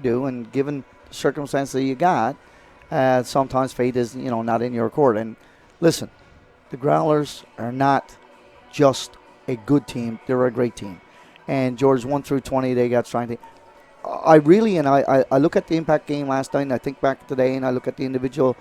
do, and given the circumstances that you got, sometimes fate is, not in your court. And listen, the Growlers are not just a good team; they're a great team. And George, 1 through 20, they got strong. I look at the Impact game last night, and I think back today, and I look at the individual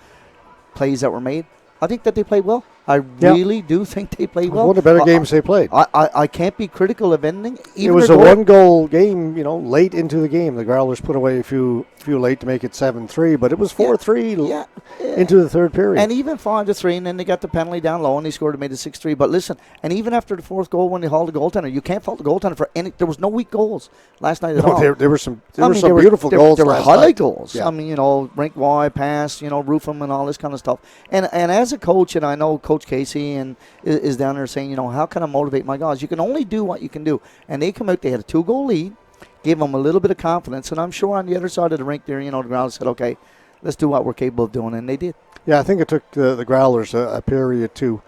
plays that were made. I think that they played well. I really do think they played well. One of the better games they played. I can't be critical of anything. It was a one-goal game, late into the game. The Growlers put away a few late to make it 7-3, but it was 4-3 into the third period. And even 5-3, and then they got the penalty down low, and they scored and made it 6-3. But listen, and even after the fourth goal when they hauled the goaltender, you can't fault the goaltender for any. There was no weak goals last night at all. There were some beautiful goals. There were highlight goals. Yeah. I mean, rink wide pass, roof them and all this kind of stuff. And as a coach, and I know Coach Casey and is down there saying, how can I motivate my guys? You can only do what you can do. And they come out, they had a 2-goal lead, gave them a little bit of confidence. And I'm sure on the other side of the rink there, the Growlers said, okay, let's do what we're capable of doing. And they did. Yeah, I think it took the Growlers a period to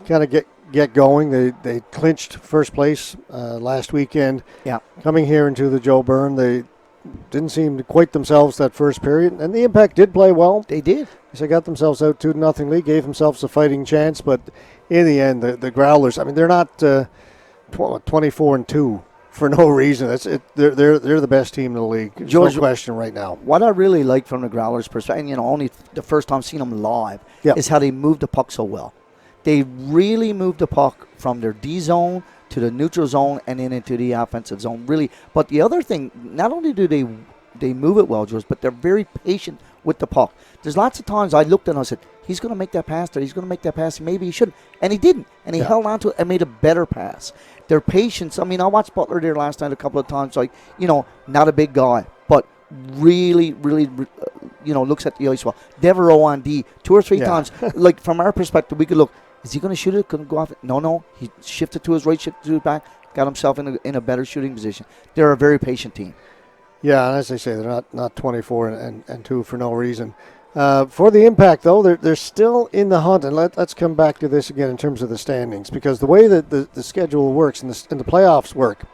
kind of get going. They clinched first place last weekend. Yeah. Coming here into the Joe Byrne, they didn't seem to quite themselves that first period. And the Impact did play well. They did. They got themselves out 2-0 lead, gave themselves a fighting chance. But in the end, the Growlers, they're not 24-2 for no reason. That's it. They're the best team in the league. George, no question right now. What I really like from the Growlers' perspective, and only the first time seeing them live, is how they move the puck so well. They really move the puck from their D zone to the neutral zone and then into the offensive zone. Really, but the other thing, not only do they move it well, George, but they're very patient with the puck. There's lots of times I looked and I said, he's going to make that pass there. He's going to make that pass. Maybe he shouldn't. And he didn't. And he held on to it and made a better pass. Their patience. I watched Butler there last night a couple of times. Not a big guy, but really, really, looks at the ice well. Devereaux on D 2 or 3 times. Like, from our perspective, we could look, is he going to shoot it? Couldn't go off it? No. He shifted to his right, shifted to his back, got himself in a better shooting position. They're a very patient team. Yeah, and as I say, they're not 24 and 2 for no reason. For the Impact, though, they're still in the hunt, and let's come back to this again in terms of the standings, because the way that the schedule works and the playoffs work,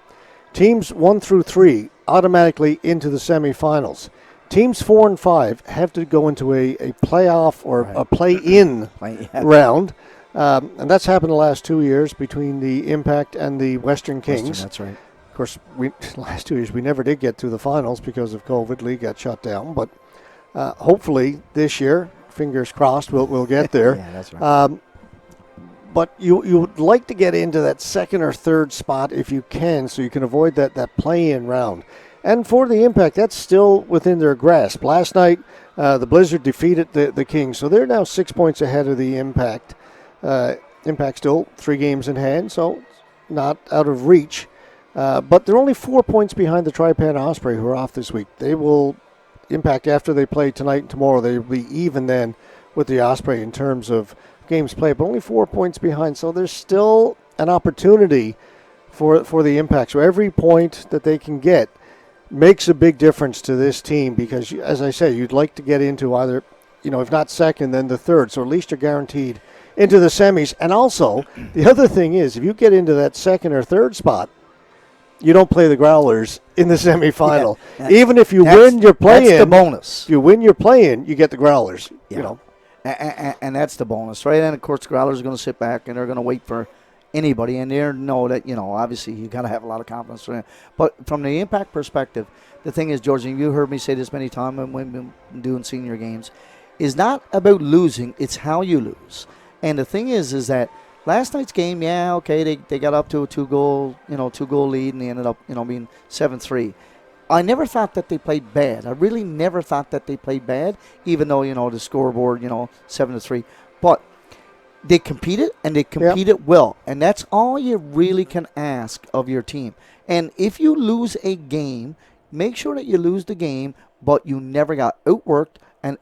teams 1 through 3 automatically into the semifinals. Teams 4 and 5 have to go into a playoff or a play-in round, and that's happened the last 2 years between the Impact and the Western Kings. That's right. Of course, last 2 years we never did get to the finals because of COVID. League got shut down, but hopefully this year, fingers crossed, we'll get there. Yeah, that's right. But you would like to get into that second or third spot if you can, so you can avoid that play-in round. And for the Impact, that's still within their grasp. Last night, the Blizzard defeated the Kings, so they're now 6 points ahead of the Impact. Impact still 3 games in hand, so not out of reach. But they're only 4 points behind the Taipan Osprey, who are off this week. They will Impact, after they play tonight and tomorrow, they will be even then with the Osprey in terms of games played, but only 4 points behind. So there's still an opportunity for the Impact. So every point that they can get makes a big difference to this team, because, as I say, you'd like to get into either, if not second, then the third. So at least you're guaranteed into the semis. And also, the other thing is, if you get into that second or third spot, you don't play the Growlers in the semifinal. Yeah. Even if you win your play-in. That's the bonus. If you win your play-in, you get the Growlers. Yeah. And that's the bonus, right? And, of course, the Growlers are going to sit back and they're going to wait for anybody. And they know that, obviously you got to have a lot of confidence for them. But from the Impact perspective, the thing is, George, and you heard me say this many times when we've been doing senior games, is not about losing, it's how you lose. And the thing is that last night's game, they got up to a 2-goal lead, and they ended up, being 7-3. I never thought that they played bad. I really never thought that they played bad, even though, the scoreboard, 7-3. But they competed, and they competed well. And that's all you really can ask of your team. And if you lose a game, make sure that you lose the game, but you never got outworked and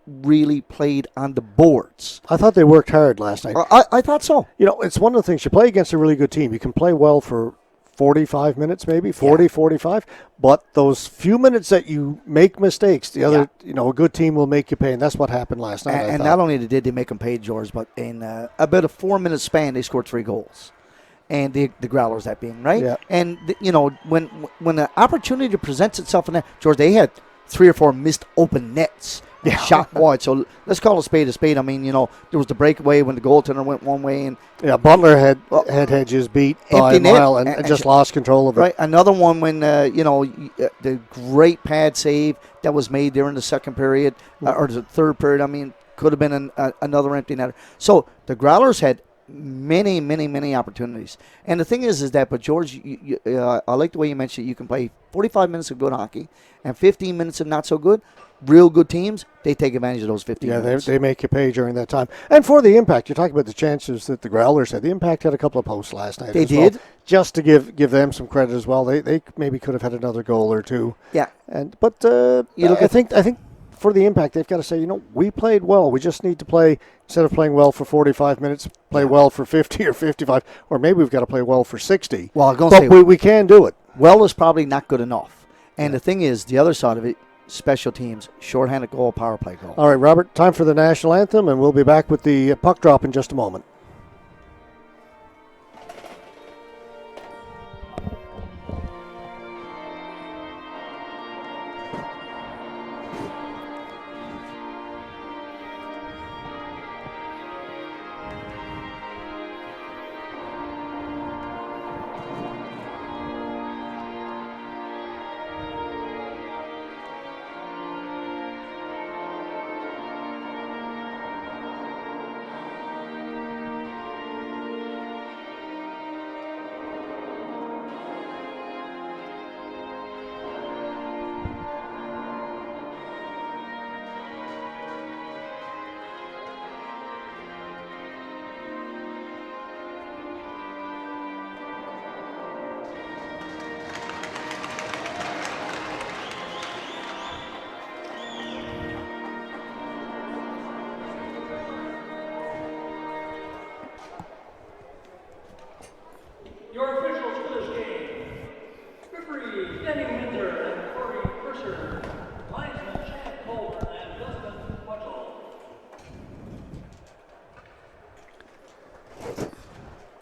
really played on the boards. I thought they worked hard last night. I thought so. It's one of the things. You play against a really good team. You can play well for 45 minutes, maybe 45. But those few minutes that you make mistakes, the other, a good team will make you pay, and that's what happened last night. And not only did they make them pay, George, but in about a 4-minute span, they scored 3 goals. And the Growlers, that being, right? Yeah. And when the opportunity presents itself in that, George, they had 3 or 4 missed open nets. Shot wide. So let's call a spade a spade. I mean, there was the breakaway when the goaltender went one way, and Butler had Hedges beat by a mile and just lost control of it. Right. Another one when the great pad save that was made during the second period or the third period. I mean, could have been another empty netter. So the Growlers had many, many, many opportunities. And the thing is that, but George, I like the way you mentioned you can play 45 minutes of good hockey and 15 minutes of not so good. Real good teams, they take advantage of those 15 minutes. Yeah, they make you pay during that time. And for the Impact, you're talking about the chances that the Growlers had. The Impact had a couple of posts last night. They did. Well, just to give them some credit as well. They maybe could have had another goal or two. Yeah. But I think for the Impact, they've got to say, we played well. We just need to play, instead of playing well for 45 minutes, play well for 50 or 55, or maybe we've got to play well for 60. Well, I'm going to say, we can do it. Well is probably not good enough. And the thing is, the other side of it, special teams, shorthanded goal, power play goal. All right, Robert, time for the national anthem, and we'll be back with the puck drop in just a moment.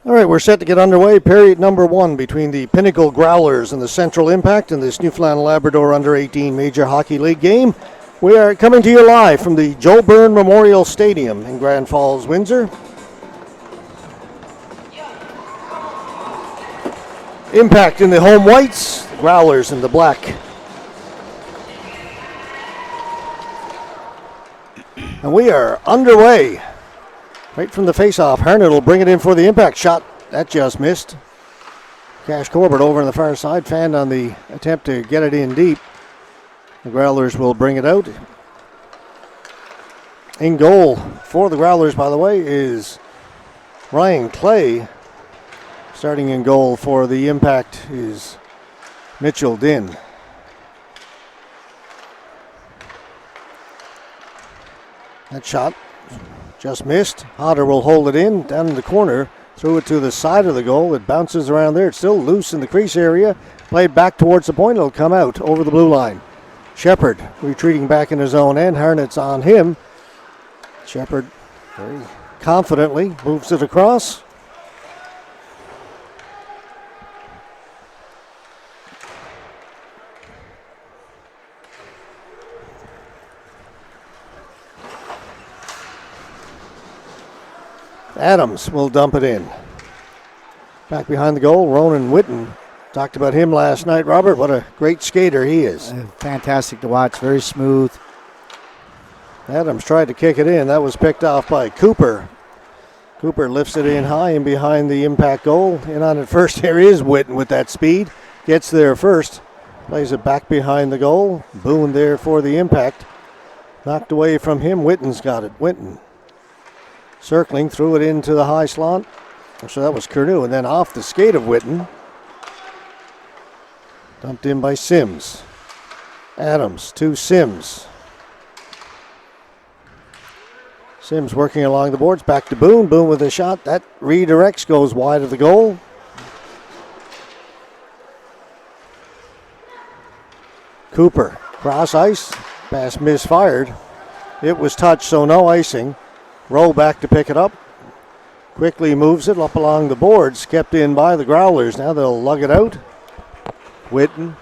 All right, we're set to get underway. Period number 1 between the Pinnacle Growlers and the Central Impact in this Newfoundland Labrador Under-18 Major Hockey League game. We are coming to you live from the Joe Byrne Memorial Stadium in Grand Falls, Windsor. Impact in the home whites, the Growlers in the black. And we are underway. Right from the face-off, Harnett will bring it in for the Impact shot. That just missed. Cash Corbett over on the far side, fanned on the attempt to get it in deep. The Growlers will bring it out. In goal for the Growlers, by the way, is Ryan Clay. Starting in goal for the Impact is Mitchell Dinn. That shot just missed. Hodder will hold it in down in the corner. Threw it to the side of the goal. It bounces around there. It's still loose in the crease area. Played back towards the point. It'll come out over the blue line. Shepard retreating back in his own end. Harnett's on him. Shepard very confidently moves it across. Adams will dump it in. Back behind the goal, Ronan Witten. Talked about him last night, Robert. What a great skater he is. Fantastic to watch. Very smooth. Adams tried to kick it in. That was picked off by Cooper. Cooper lifts it in high and behind the Impact goal. In on it first. There is Witten with that speed. Gets there first. Plays it back behind the goal. Boone there for the Impact. Knocked away from him. Witten's got it. Witten circling, threw it into the high slot. So that was Curnew, and then off the skate of Witten. Dumped in by Sims. Adams to Sims. Sims working along the boards, back to Boone. Boone with a shot. That redirects, goes wide of the goal. Cooper, cross ice. Pass misfired. It was touched, so no icing. Rowe back to pick it up. Quickly moves it up along the boards. Kept in by the Growlers. Now they'll lug it out. Witten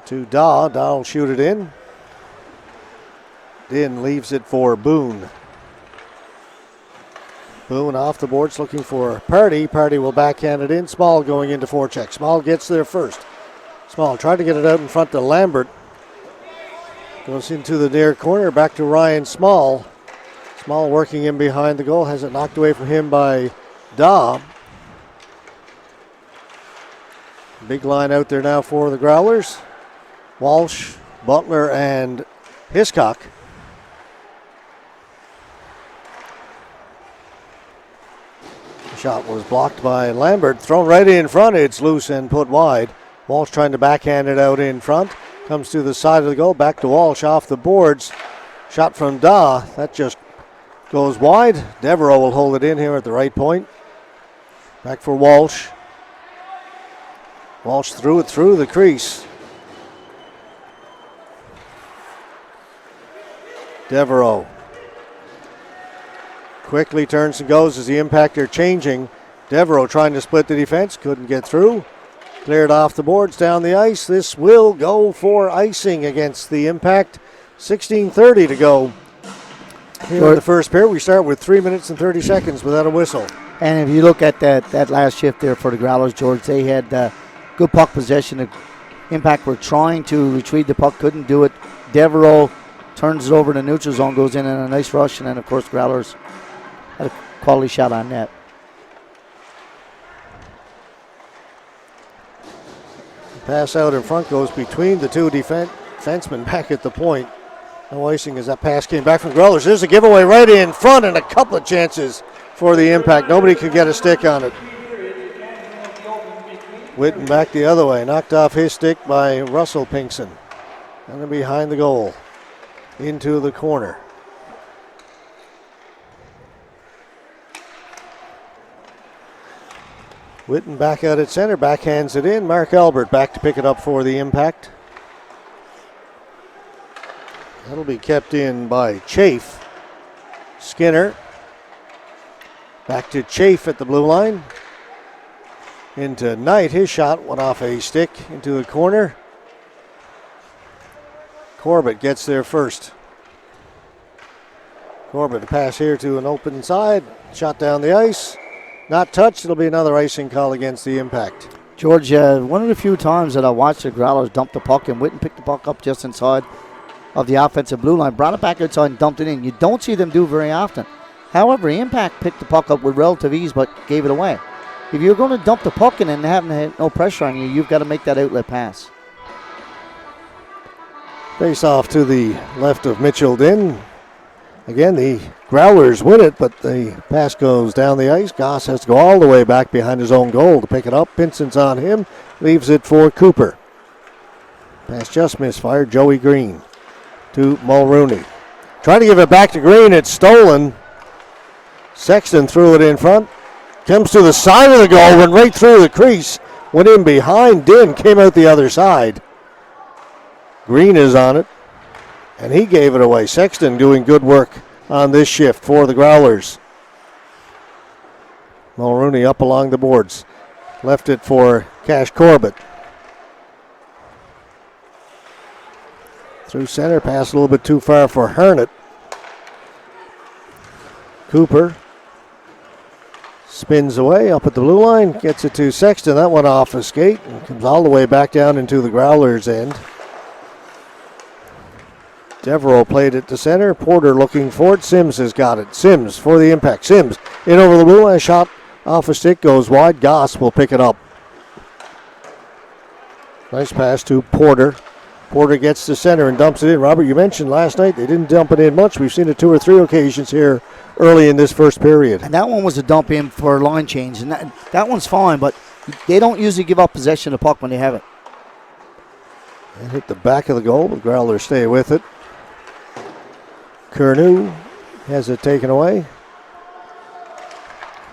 to Daw. Daw will shoot it in. Din leaves it for Boone. Boone off the boards looking for Party. Party will backhand it in. Small going into forecheck. Small gets there first. Small tried to get it out in front to Lambert. Goes into the near corner. Back to Ryan Small. Small working in behind the goal. Has it knocked away from him by Daw. Big line out there now for the Growlers. Walsh, Butler, and Hiscock. Shot was blocked by Lambert. Thrown right in front. It's loose and put wide. Walsh trying to backhand it out in front. Comes to the side of the goal. Back to Walsh off the boards. Shot from Daw. That just goes wide. Devereaux will hold it in here at the right point. Back for Walsh. Walsh threw it through the crease. Devereaux quickly turns and goes as the Impact are changing. Devereaux trying to split the defense. Couldn't get through. Cleared off the boards down the ice. This will go for icing against the Impact. 16:30 to go here in the first period. We start with 3 minutes and 30 seconds without a whistle. And if you look at that last shift there for the Growlers, George, they had good puck possession. The Impact were trying to retrieve the puck, couldn't do it. Devereaux turns it over to neutral zone, goes in a nice rush, and then, of course, Growlers had a quality shot on net. Pass out in front goes between the two defensemen back at the point. No icing as that pass came back from Growlers. There's a giveaway right in front and a couple of chances for the Impact. Nobody could get a stick on it. Whitten back the other way. Knocked off his stick by Russell Pinkson. And then behind the goal. Into the corner. Whitten back out at center. Backhands it in. Mark Albert back to pick it up for the Impact. That'll be kept in by Chafe. Skinner. Back to Chafe at the blue line. Into Knight. His shot went off a stick into the corner. Corbett gets there first. Corbett, a pass here to an open side. Shot down the ice. Not touched. It'll be another icing call against the Impact. George, one of the few times that I watched the Growlers dump the puck, and Whitten picked the puck up just inside of the offensive blue line, brought it back outside and dumped it in. You don't see them do very often. However, Impact picked the puck up with relative ease but gave it away. If you're going to dump the puck in and having no pressure on you, you've got to make that outlet pass. Face off to the left of Mitchell Din. Again, the Growlers win it, but the pass goes down the ice. Goss has to go all the way back behind his own goal to pick it up. Pinson's on him. Leaves it for Cooper. Pass just misfired. Joey Green to Mulrooney. Trying to give it back to Green. It's stolen. Sexton threw it in front. Comes to the side of the goal. Went right through the crease. Went in behind Din. Came out the other side. Green is on it. And he gave it away. Sexton doing good work on this shift for the Growlers. Mulrooney up along the boards. Left it for Cash Corbett. Through center. Pass a little bit too far for Hernet. Cooper spins away up at the blue line. Gets it to Sexton. That one off a skate and comes all the way back down into the Growlers' end. Devereaux played it to center. Porter looking for it. Sims has got it. Sims for the Impact. Sims in over the blue line. Shot off a stick. Goes wide. Goss will pick it up. Nice pass to Porter. Porter gets to center and dumps it in. Robert, you mentioned last night they didn't dump it in much. We've seen it 2 or 3 occasions here early in this first period. And that one was a dump in for a line change. And that one's fine, but they don't usually give up possession of the puck when they have it. And hit the back of the goal, but Growlers stay with it. Curnew has it taken away.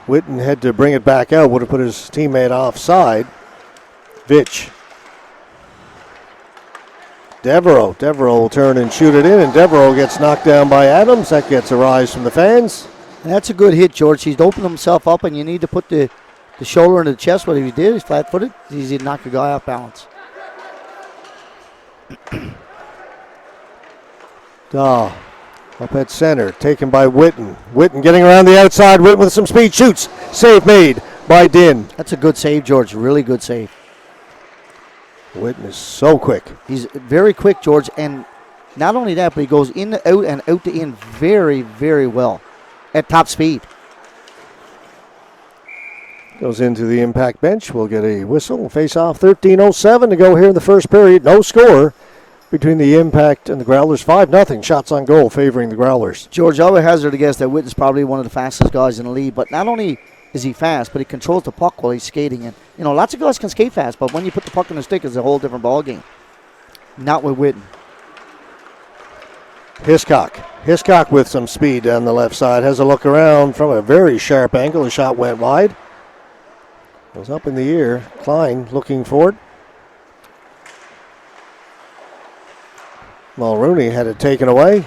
Whitten had to bring it back out. Would have put his teammate offside. Vitch. Devereaux. Devereaux will turn and shoot it in, and Devereaux gets knocked down by Adams. That gets a rise from the fans. And that's a good hit, George. He's opened himself up, and you need to put the shoulder into the chest. What he did, he's flat-footed. He's knocked the guy off balance. Daw up at center, taken by Witten. Witten getting around the outside. Witten with some speed, shoots. Save made by Din. That's a good save, George. Really good save. Witten is so quick. He's very quick, George, and not only that, but he goes in to out and out to in very, very well at top speed. Goes into the impact bench. We'll get a whistle. Face off. 13:07 to go here in the first period. No score between the Impact and the Growlers. 5-0 shots on goal favoring the Growlers. George, I would hazard a guess that Witten's probably one of the fastest guys in the league, but not only is he fast, but he controls the puck while he's skating. And, you know, lots of guys can skate fast, but when you put the puck in the stick, it's a whole different ballgame. Not with Witten. Hiscock with some speed down the left side. Has a look around from a very sharp angle. The shot went wide. Goes up in the air. Klein looking for it. Mulrooney had it taken away.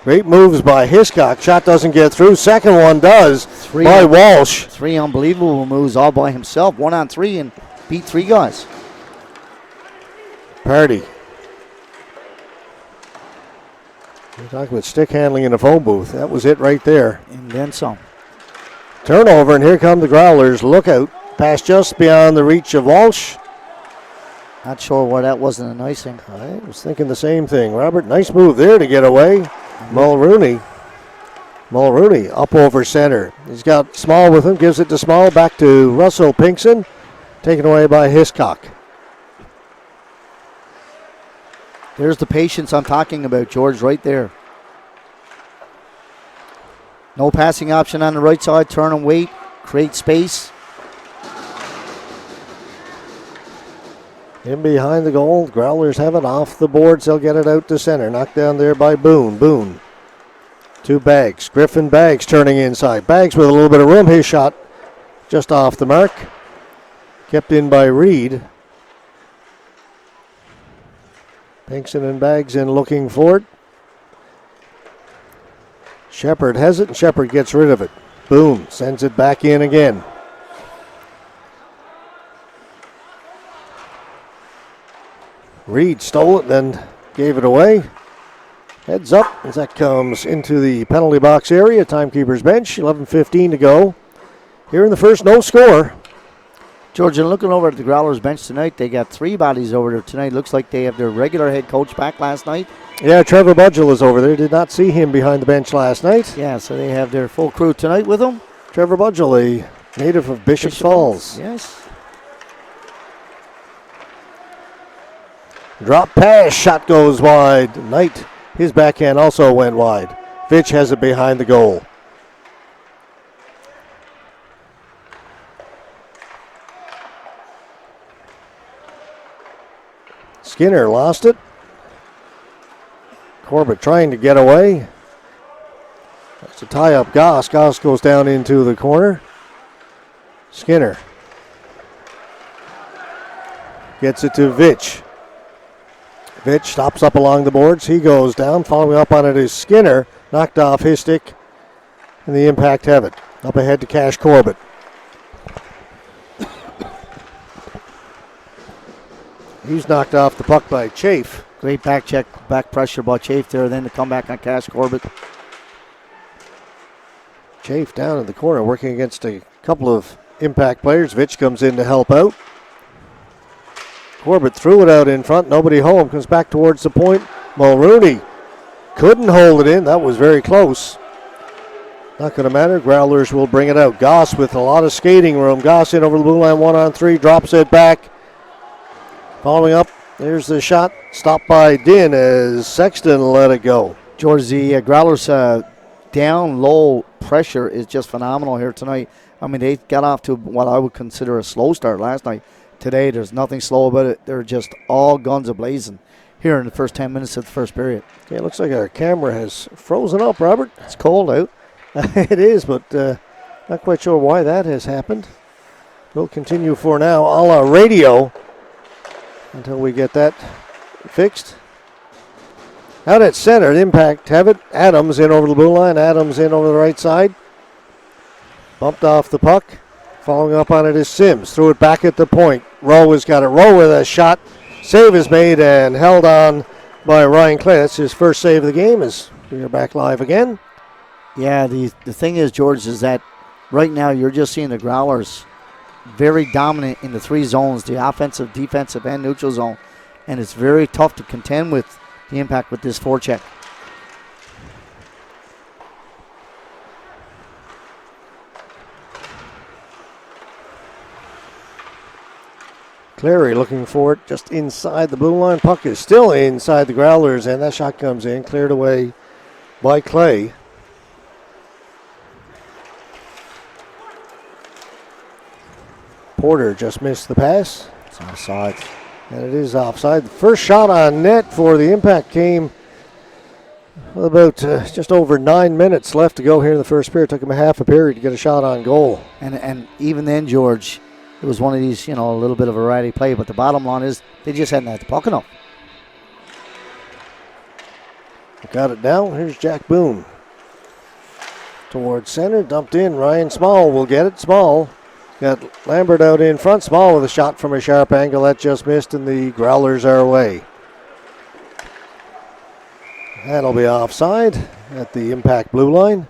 Great moves by Hiscock. Shot doesn't get through. Second one does by Walsh. 3 unbelievable moves all by himself. 1-on-3 and beat 3 guys. Party. We're talking about stick handling in the phone booth. That was it right there. And then some. Turnover, and here come the Growlers. Look out. Pass just beyond the reach of Walsh. Not sure why that wasn't an icing. I was thinking the same thing. Robert, nice move there to get away. Mulrooney up over center. He's got Small with him. Gives it to Small. Back to Russell Pinkson. Taken away by Hiscock. There's the patience I'm talking about, George, right there. No passing option on the right side. Turn and wait. Create space. In behind the goal. Growlers have it off the boards. They'll get it out to center. Knocked down there by Boone. Boone to Baggs. Griffin Baggs turning inside. Baggs with a little bit of room. His shot just off the mark. Kept in by Reed. Pinkson and Baggs in looking for it. Shepard has it, and Shepard gets rid of it. Boone sends it back in again. Reed stole it, then gave it away. Heads up as that comes into the penalty box area. Timekeeper's bench, 11:15 to go. Here in the first, no score. George, and looking over at the Growlers bench tonight, they got 3 bodies over there tonight. Looks like they have their regular head coach back last night. Yeah, Trevor Budgell is over there. Did not see him behind the bench last night. Yeah, so they have their full crew tonight with them. Trevor Budgell, a native of Bishop's Falls. Yes. Drop pass, shot goes wide. Knight, his backhand also went wide. Fitch has it behind the goal. Skinner lost it. Corbett trying to get away. That's a tie up Goss. Goss goes down into the corner. Skinner gets it to Vitch. Vitch stops up along the boards. He goes down. Following up on it is Skinner. Knocked off his stick. And the Impact have it. Up ahead to Cash Corbett. He's knocked off the puck by Chafe. Great back check, back pressure by Chafe there, then to come back on Cash Corbett. Chafe down in the corner working against a couple of Impact players. Vitch comes in to help out. Corbett threw it out in front. Nobody home. Comes back towards the point. Mulrooney couldn't hold it in. That was very close. Not going to matter. Growlers will bring it out. Goss with a lot of skating room. Goss in over the blue line, 1-on-3. Drops it back. Following up, there's the shot. Stopped by Din as Sexton let it go. George, the Growlers down low pressure is just phenomenal here tonight. I mean, they got off to what I would consider a slow start last night. Today, there's nothing slow about it. They're just all guns a-blazing here in the first 10 minutes of the first period. Okay, it looks like our camera has frozen up, Robert. It's cold out. It is, but not quite sure why that has happened. We'll continue for now a la radio until we get that fixed. Out at center, Impact have it. Adams in over the blue line. Adams in over the right side. Bumped off the puck. Following up on it is Sims. Threw it back at the point. Rowe has got it. Rowe with a shot. Save is made and held on by Ryan Clay. That's his first save of the game as we are back live again. Yeah, the thing is, George, is that right now you're just seeing the Growlers very dominant in the three zones, the offensive, defensive, and neutral zone. And it's very tough to contend with the Impact with this forecheck. Clary looking for it just inside the blue line. Puck is still inside the Growlers, and that shot comes in, cleared away by Clay. Porter just missed the pass. It's offside. And it is offside. The first shot on net for the Impact came with about just over 9 minutes left to go here in the first period. Took him a half a period to get a shot on goal. And even then, George, it was one of these, a little bit of a variety play, but the bottom line is they just hadn't had the puck enough. Got it down. Here's Jack Boone. Towards center, dumped in. Ryan Small will get it. Small got Lambert out in front. Small with a shot from a sharp angle. That just missed, and the Growlers are away. That'll be offside at the Impact blue line.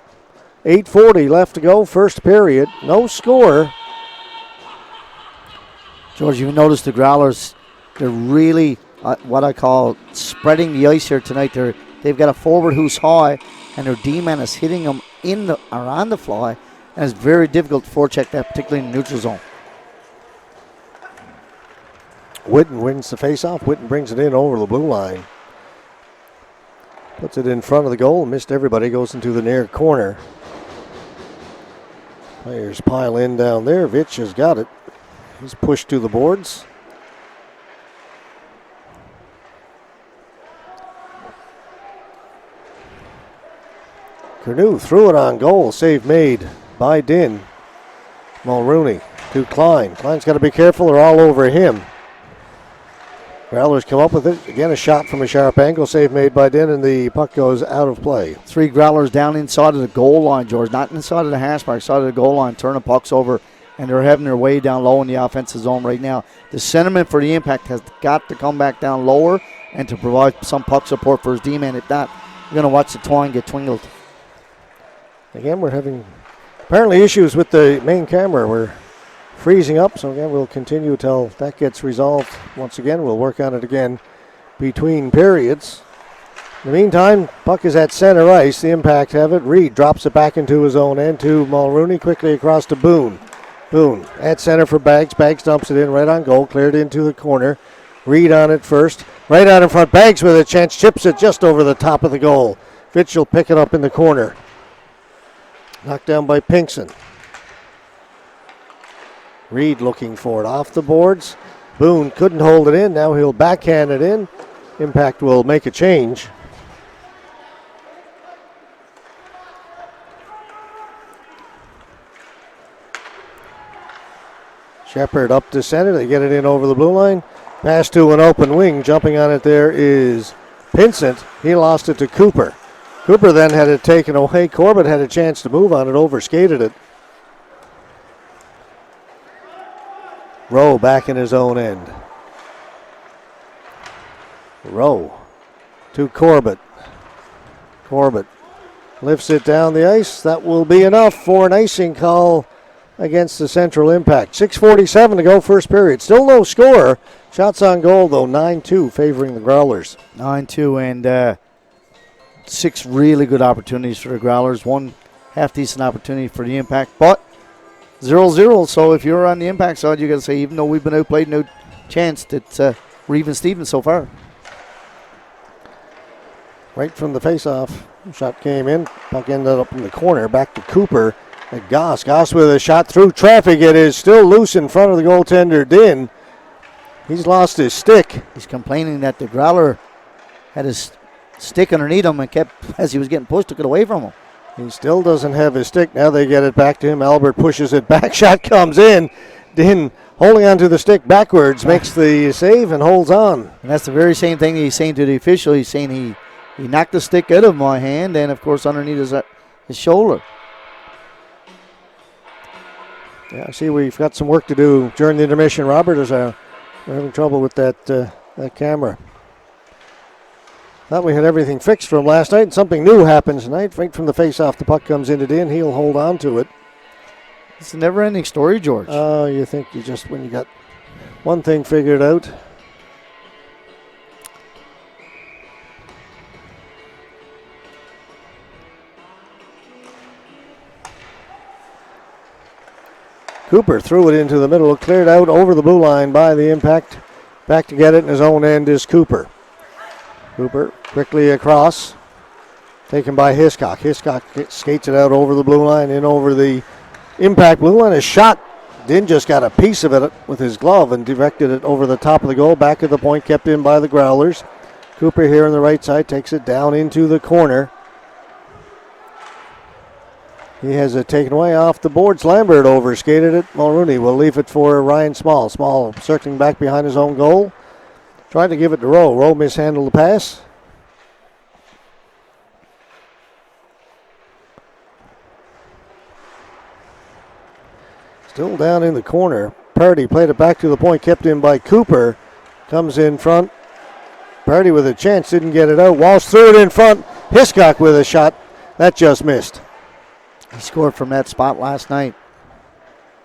8:40 left to go, first period. No score. George, you notice the Growlers, they're really what I call spreading the ice here tonight. They've got a forward who's high, and their D-man is hitting them on the fly, and it's very difficult to forecheck that, particularly in the neutral zone. Whitten wins the faceoff. Whitten brings it in over the blue line. Puts it in front of the goal. Missed everybody. Goes into the near corner. Players pile in down there. Vitch has got it. He's pushed to the boards. Curnew threw it on goal. Save made by Din. Mulrooney to Klein. Klein's got to be careful. They're all over him. Growlers come up with it. Again, a shot from a sharp angle. Save made by Din, and the puck goes out of play. 3 Growlers down inside of the goal line, George. Not inside of the hash mark, inside of the goal line. Turning pucks over, and they're having their way down low in the offensive zone right now. The sentiment for the Impact has got to come back down lower and to provide some puck support for his D-man. If not, you're going to watch the twine get twinkled. Again, we're having apparently issues with the main camera. We're freezing up, so again, we'll continue till that gets resolved. Once again, we'll work on it again between periods. In the meantime, puck is at center ice. The Impact have it. Reed drops it back into his own end to Mulrooney, quickly across to Boone. Boone at center for Baggs. Baggs dumps it in right on goal, cleared into the corner. Reed on it first. Right out in front. Baggs with a chance, chips it just over the top of the goal. Fitch will pick it up in the corner. Knocked down by Pinkson. Reed looking for it off the boards. Boone couldn't hold it in. Now he'll backhand it in. Impact will make a change. Shepard up to center. They get it in over the blue line. Pass to an open wing. Jumping on it there is Pinsent. He lost it to Cooper. Cooper then had it taken away. Corbett had a chance to move on it, overskated it. Rowe back in his own end. Rowe to Corbett. Corbett lifts it down the ice. That will be enough for an icing call against the Central Impact. 6:47 to go, first period. Still no score. Shots on goal, though, 9-2 favoring the Growlers. 9-2, and 6 really good opportunities for the Growlers. 1 half-decent opportunity for the Impact, but 0-0. So if you're on the Impact side, you got to say, even though we've been outplayed, no chance that we're even Stevens so far. Right from the face-off, shot came in. Puck ended up in the corner. Back to Cooper. At Goss. Goss with a shot through traffic. It is still loose in front of the goaltender, Din. He's lost his stick. He's complaining that the Growler had his stick underneath him and kept, as he was getting pushed, took it away from him. He still doesn't have his stick. Now they get it back to him. Albert pushes it back. Shot comes in. Din holding onto the stick backwards, makes the save and holds on. And that's the very same thing that he's saying to the official. He's saying he knocked the stick out of my hand and, of course, underneath his shoulder. Yeah, I see we've got some work to do during the intermission, Robert, as we're having trouble with that that camera. Thought we had everything fixed from last night, and something new happens tonight. Right from the face-off, the puck comes into in. He'll hold on to it. It's a never-ending story, George. Oh, you think when you got one thing figured out. Cooper threw it into the middle, cleared out over the blue line by the Impact. Back to get it in his own end is Cooper. Cooper quickly across, taken by Hiscock. Hiscock skates it out over the blue line, in over the Impact blue line. A shot. Din just got a piece of it with his glove and directed it over the top of the goal. Back at the point, kept in by the Growlers. Cooper here on the right side takes it down into the corner. He has it taken away off the boards. Lambert overskated it. Mulrooney will leave it for Ryan Small. Small circling back behind his own goal. Tried to give it to Rowe. Rowe mishandled the pass. Still down in the corner. Purdy played it back to the point, kept in by Cooper. Comes in front. Purdy with a chance, didn't get it out. Walsh threw it in front. Hiscock with a shot. That just missed. He scored from that spot last night.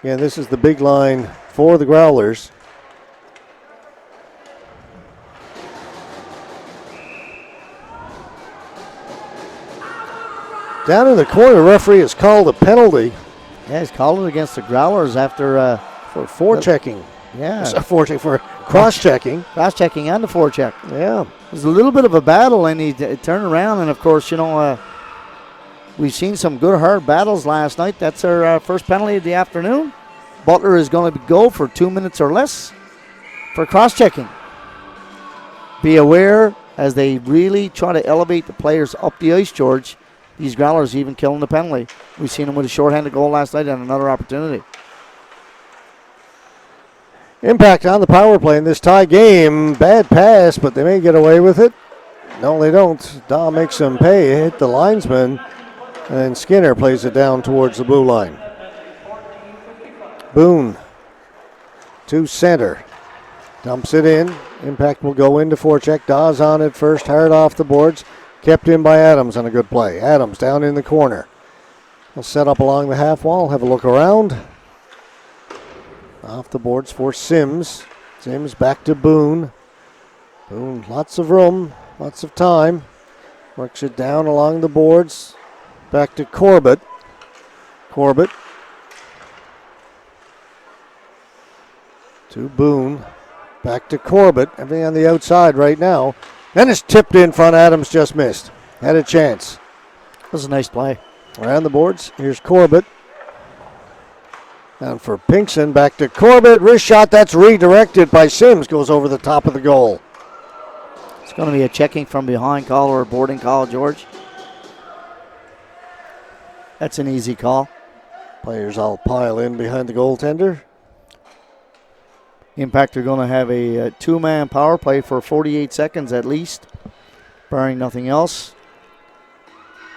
Yeah, this is the big line for the Growlers. Down in the corner, referee has called a penalty. Yeah, he's called it against the Growlers after for forechecking. Yeah, for cross-checking. Cross-checking and the forecheck. Yeah. It was a little bit of a battle, and he turned around, and of course, we've seen some good hard battles last night. That's our first penalty of the afternoon. Butler is going to go for 2 minutes or less for cross-checking. Be aware as they really try to elevate the players up the ice, George. These Growlers even killing the penalty. We've seen them with a shorthanded goal last night and another opportunity. Impact on the power play in this tie game. Bad pass, but they may get away with it. No, they don't. Daw makes them pay. Hit the linesman. And then Skinner plays it down towards the blue line. Boone to center. Dumps it in. Impact will go into forecheck. Dawes on it first. Hard off the boards. Kept in by Adams on a good play. Adams down in the corner. He'll set up along the half wall. Have a look around. Off the boards for Sims. Sims back to Boone. Boone, lots of room. Lots of time. Works it down along the boards. Back to Corbett. Corbett to Boone. Back to Corbett. Everything on the outside right now. Then it's tipped in front. Adams just missed. Had a chance. That was a nice play. Around the boards. Here's Corbett. Down for Pinkson. Back to Corbett. Wrist shot. That's redirected by Sims. Goes over the top of the goal. It's going to be a checking from behind call or a boarding call, George. That's an easy call. Players all pile in behind the goaltender. Impact are going to have a two-man power play for 48 seconds at least, barring nothing else.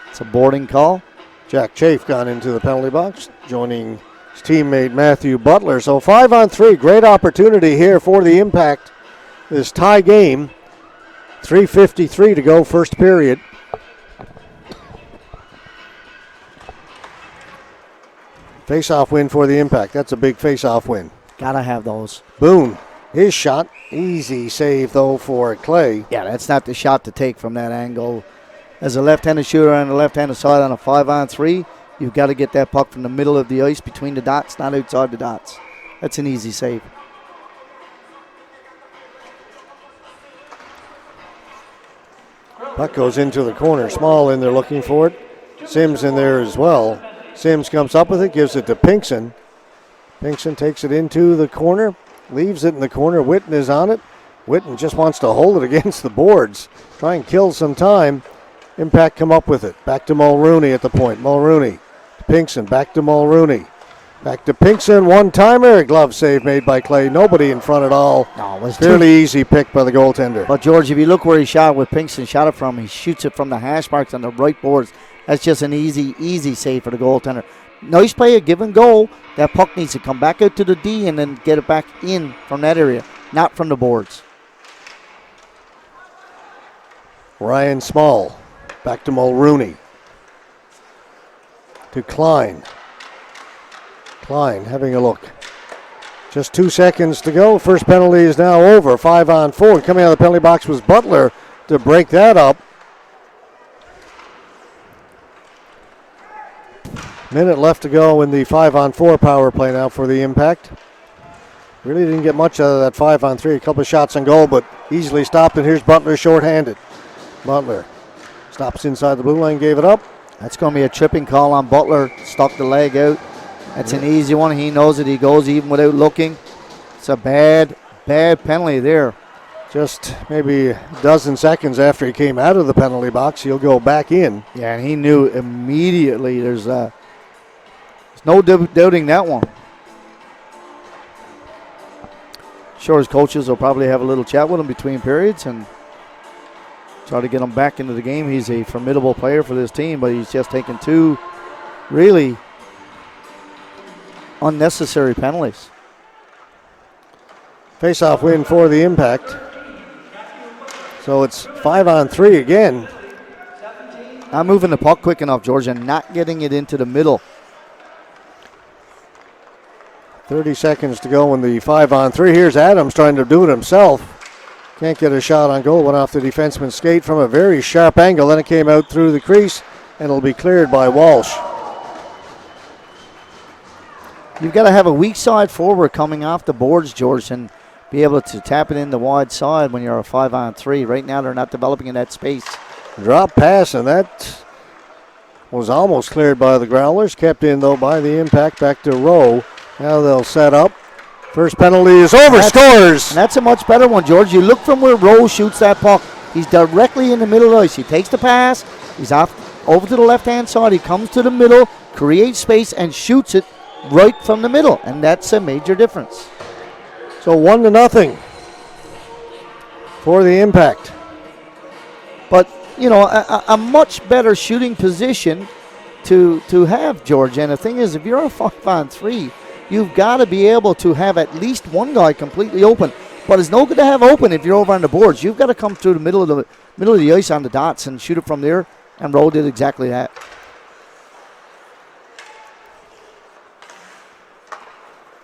It's a boarding call. Jack Chafe gone into the penalty box, joining his teammate Matthew Butler. So 5-on-3, great opportunity here for the Impact. This tie game, 3:53 to go, first period. Face-off win for the Impact. That's a big face-off win. Gotta have those. Boone, his shot. Easy save, though, for Clay. Yeah, that's not the shot to take from that angle. As a left-handed shooter on the left-handed side on a 5-on-3, you've got to get that puck from the middle of the ice between the dots, not outside the dots. That's an easy save. Puck goes into the corner. Small in there looking for it. Sims in there as well. Sims comes up with it, gives it to Pinkson. Pinkson takes it into the corner, leaves it in the corner. Witten is on it. Witten just wants to hold it against the boards, try and kill some time. Impact come up with it. Back to Mulrooney at the point. Mulrooney to Pinkson, back to Mulrooney. Back to Pinkson, one-timer. Glove save made by Clay. Nobody in front at all. No, it was fairly easy pick by the goaltender. But, George, if you look where he shot, where Pinkson shot it from, he shoots it from the hash marks on the right boards. That's just an easy save for the goaltender. Nice play, a given goal. That puck needs to come back out to the D and then get it back in from that area, not from the boards. Ryan Small. Back to Mulrooney. To Klein. Klein having a look. Just 2 seconds to go. First penalty is now over. 5-on-4. Coming out of the penalty box was Butler to break that up. Minute left to go in the 5-on-4 power play now for the Impact. Really didn't get much out of that 5-on-3. A couple of shots on goal, but easily stopped. And here's Butler shorthanded. Butler stops inside the blue line, gave it up. That's going to be a tripping call on Butler. Stuck the leg out. That's an easy one. He knows it. He goes even without looking. It's a bad penalty there. Just maybe a dozen seconds after he came out of the penalty box, he'll go back in. Yeah, and he knew immediately. There's no doubting that one. Sure, his coaches will probably have a little chat with him between periods and try to get him back into the game. He's a formidable player for this team, but he's just taken two really unnecessary penalties. Face-off win for the Impact. So it's 5-on-3 again. Not moving the puck quick enough, George, and not getting it into the middle. 30 seconds to go in the 5-on-3. Here's Adams trying to do it himself. Can't get a shot on goal. Went off the defenseman's skate from a very sharp angle. Then it came out through the crease, and it'll be cleared by Walsh. You've got to have a weak side forward coming off the boards, George, and be able to tap it in the wide side when you're a 5-on-3. Right now, they're not developing in that space. Drop pass, and that was almost cleared by the Growlers. Kept in, though, by the Impact. Back to Rowe. Now they'll set up. First penalty is over. Scores! That's a much better one, George. You look from where Rowe shoots that puck. He's directly in the middle of the ice. He takes the pass. He's off over to the left-hand side. He comes to the middle, creates space, and shoots it right from the middle, and that's a major difference. So 1-0 for the Impact. But, you know, a much better shooting position to have, George. And the thing is, if you're a 5-on-3, you've got to be able to have at least one guy completely open. But it's no good to have open if you're over on the boards. You've got to come through the middle of the ice on the dots and shoot it from there, and Rowe did exactly that.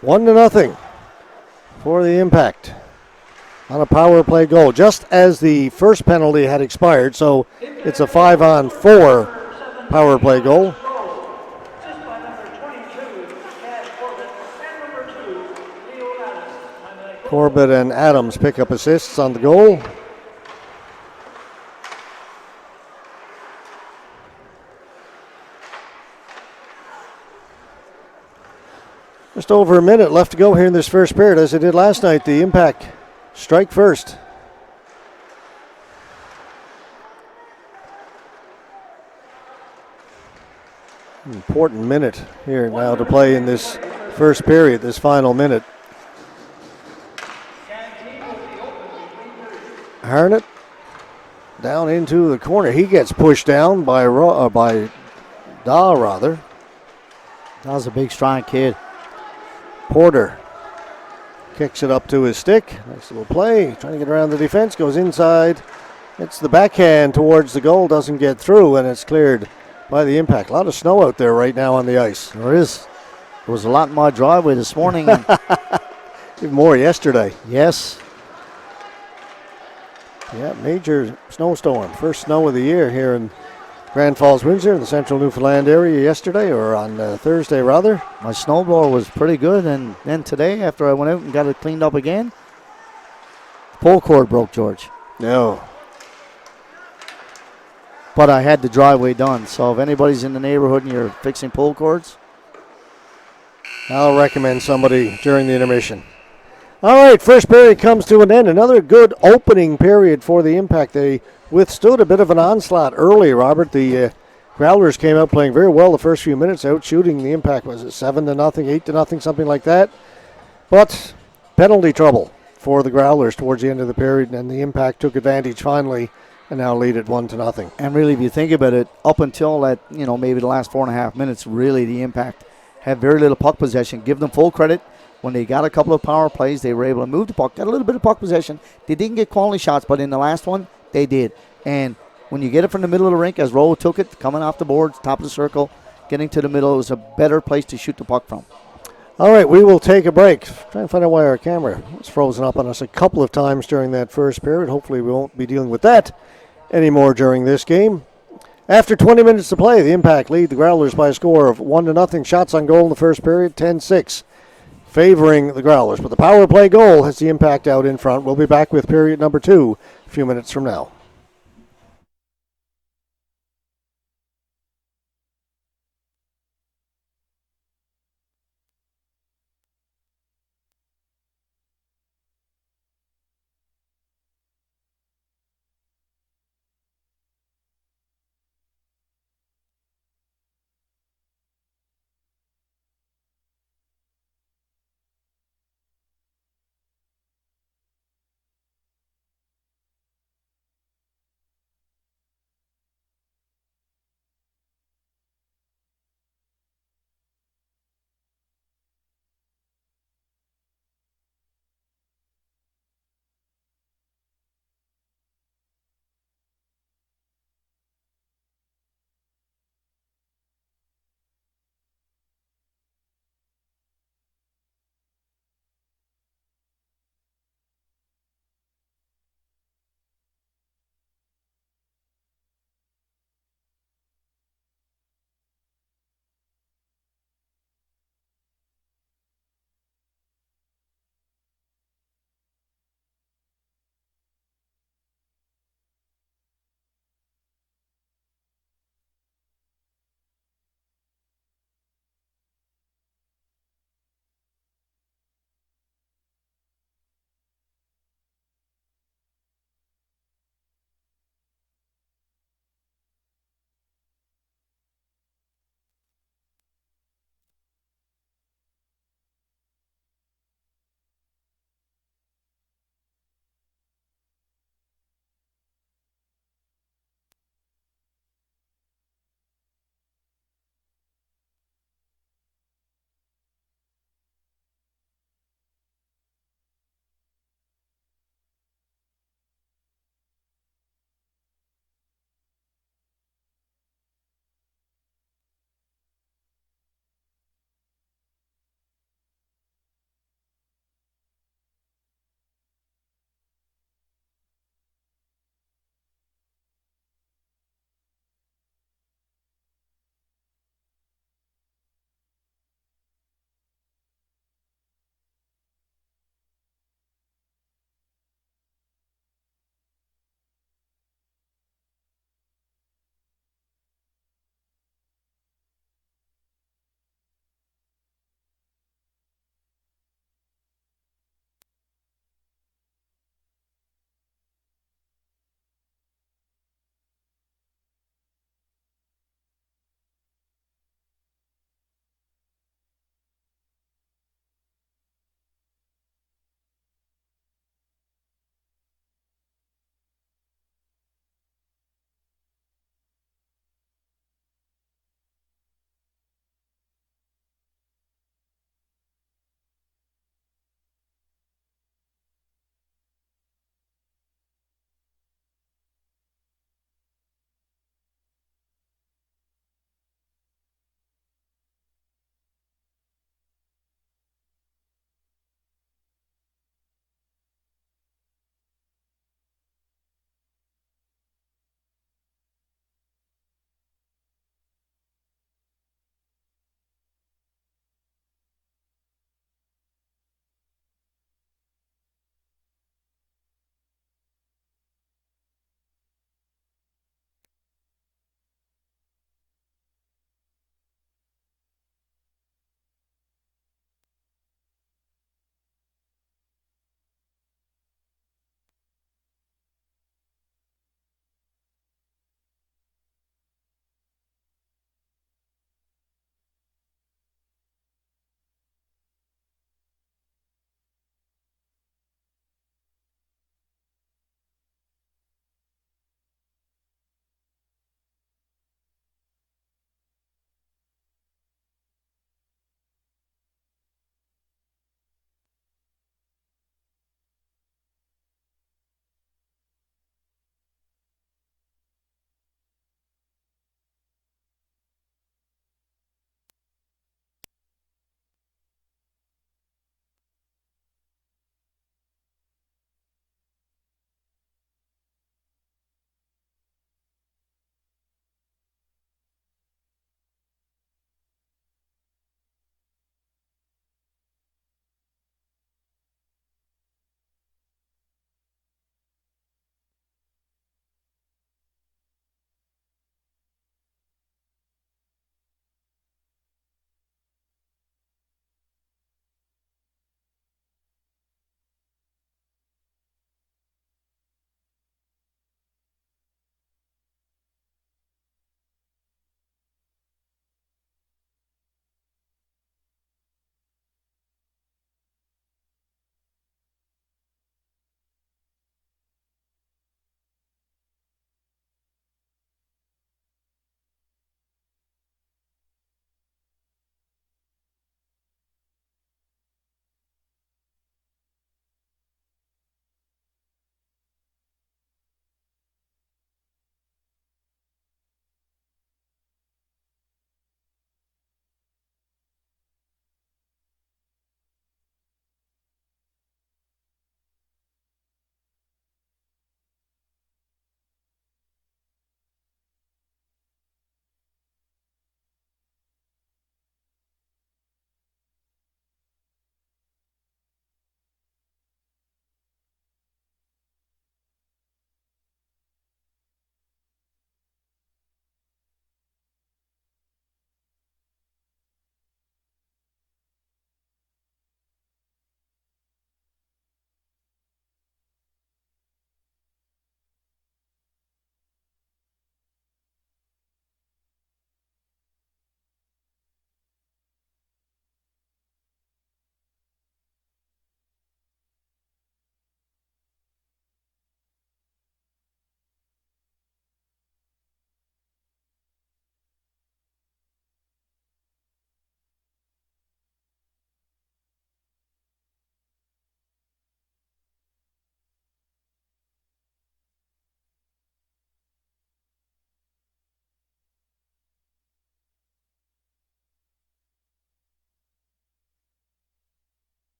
One to nothing for the Impact on a power play goal, just as the first penalty had expired. So it's a 5-on-4 power play goal. Corbett and Adams pick up assists on the goal. Just over a minute left to go here in this first period. As they did last night, the Impact strike first. Important minute here now to play in this first period, this final minute. Harnett down into the corner. He gets pushed down by Daw. That was a big, strong kid. Porter kicks it up to his stick. Nice little play. Trying to get around the defense. Goes inside. It's the backhand towards the goal. Doesn't get through, and it's cleared by the Impact. A lot of snow out there right now on the ice. There is. There was a lot in my driveway this morning. Even more yesterday. Yes. Yeah, major snowstorm. First snow of the year here in Grand Falls, Windsor, in the central Newfoundland area yesterday, or on Thursday rather. My snowblower was pretty good, and then today, after I went out and got it cleaned up again, the pole cord broke, George. No. But I had the driveway done, so if anybody's in the neighborhood and you're fixing pole cords, I'll recommend somebody during the intermission. All right, first period comes to an end. Another good opening period for the Impact. They withstood a bit of an onslaught early, Robert. The Growlers came out playing very well the first few minutes, out shooting the Impact. Was it 7-0, 8-0, something like that? But penalty trouble for the Growlers towards the end of the period, and the Impact took advantage finally and now lead it 1-0. And really, if you think about it, up until that, maybe the last 4.5 minutes, really the Impact had very little puck possession. Give them full credit. When they got a couple of power plays, they were able to move the puck, got a little bit of puck possession. They didn't get quality shots, but in the last one, they did. And when you get it from the middle of the rink, as Rowe took it, coming off the boards, top of the circle, getting to the middle, it was a better place to shoot the puck from. All right, we will take a break. Trying to find out why our camera was frozen up on us a couple of times during that first period. Hopefully we won't be dealing with that anymore during this game. After 20 minutes to play, the Impact lead the Growlers by a score of 1-0. Shots on goal in the first period, 10-6, favoring the Growlers. But the power play goal has the Impact out in front. We'll be back with period number 2 a few minutes from now.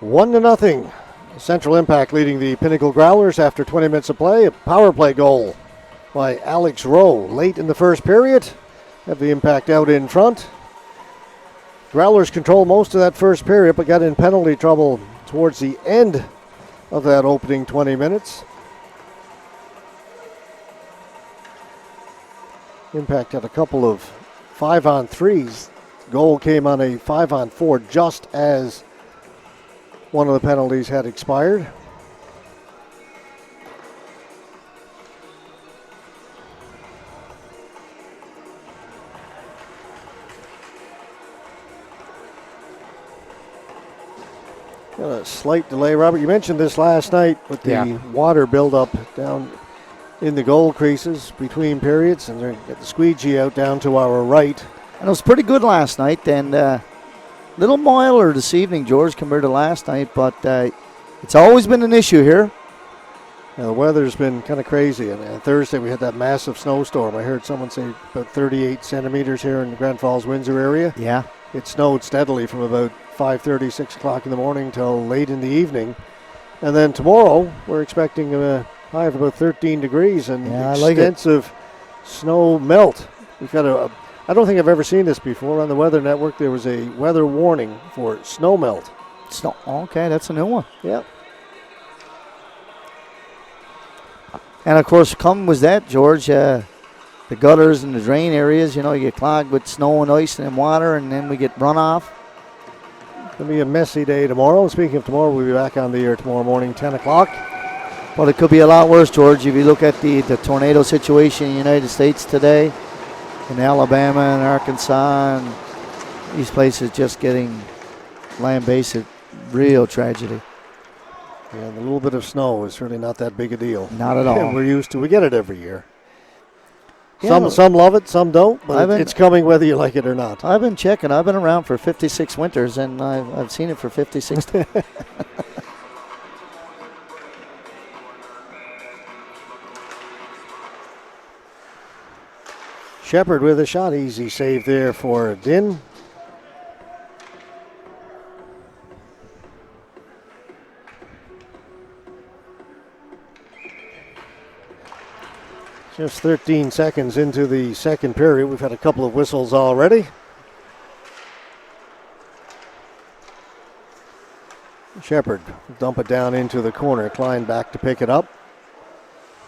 1-0. Central Impact leading the Pinnacle Growlers after 20 minutes of play. A power play goal by Alex Rowe late in the first period. Have the Impact out in front. Growlers controlled most of that first period, but got in penalty trouble towards the end of that opening 20 minutes. Impact had a couple of 5-on-3s. Goal came on a 5-on-4 just as one of the penalties had expired. Got a slight delay, Robert. You mentioned this last night with the water buildup down in the goal creases between periods, and they're got the squeegee out down to our right. And it was pretty good last night, and a little milder this evening, George, compared to last night, but it's always been an issue here. Yeah, the weather's been kind of crazy, and Thursday we had that massive snowstorm. I heard someone say about 38 centimeters here in the Grand Falls, Windsor area. Yeah. It snowed steadily from about 5:30, 6 o'clock in the morning till late in the evening. And then tomorrow we're expecting a high of about 13 degrees and extensive snow melt. We've got I don't think I've ever seen this before. On the Weather Network, there was a weather warning for snow melt. Snow. Okay, that's a new one. Yeah. And, of course, come with that, George, the gutters and the drain areas, you get clogged with snow and ice and water, and then we get runoff. It'll be a messy day tomorrow. Speaking of tomorrow, we'll be back on the air tomorrow morning, 10 o'clock. But it could be a lot worse, George, if you look at the tornado situation in the United States today, in Alabama and Arkansas, and these places just getting lambasted. Real tragedy. Yeah, the little bit of snow is really not that big a deal. Not at all. We're used to. We get it every year. Yeah, some love it, some don't, but it's coming whether you like it or not. I've been checking. I've been around for 56 winters, and I've seen it for 56. Shepard with a shot. Easy save there for Din. Just 13 seconds into the second period. We've had a couple of whistles already. Shepard dump it down into the corner. Klein back to pick it up.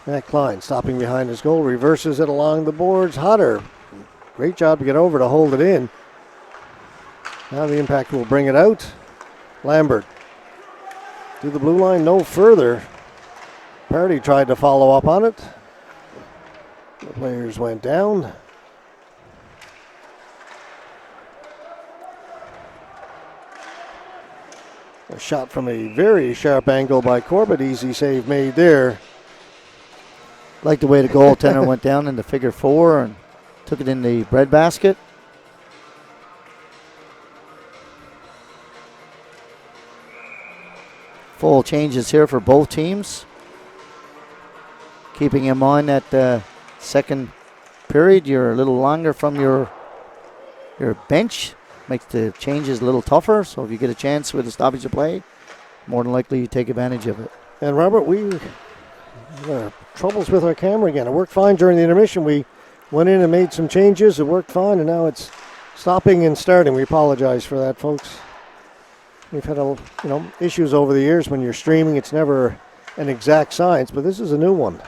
Matt Klein stopping behind his goal. Reverses it along the boards. Hodder. Great job to get over to hold it in. Now the Impact will bring it out. Lambert to the blue line. No further. Party tried to follow up on it. The players went down. A shot from a very sharp angle by Corbett. Easy save made there. Like the way the goaltender went down in the figure four and took it in the breadbasket. Full changes here for both teams. Keeping in mind that second period, you're a little longer from your bench. Makes the changes a little tougher. So if you get a chance with a stoppage of play, more than likely you take advantage of it. And Robert, we troubles with our camera again. It worked fine during the intermission. We went in and made some changes. It worked fine, and now it's stopping and starting. We apologize for that, folks. We've had issues over the years when you're streaming. It's never an exact science, but this is a new one.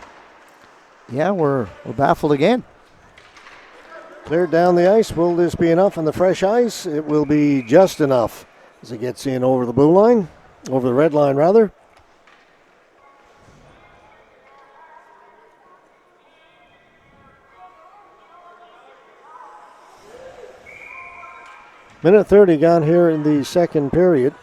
Yeah, we're baffled again. Cleared down the ice. Will this be enough on the fresh ice? It will be just enough as it gets in over the blue line, over the red line rather. Minute 30 gone here in the second period.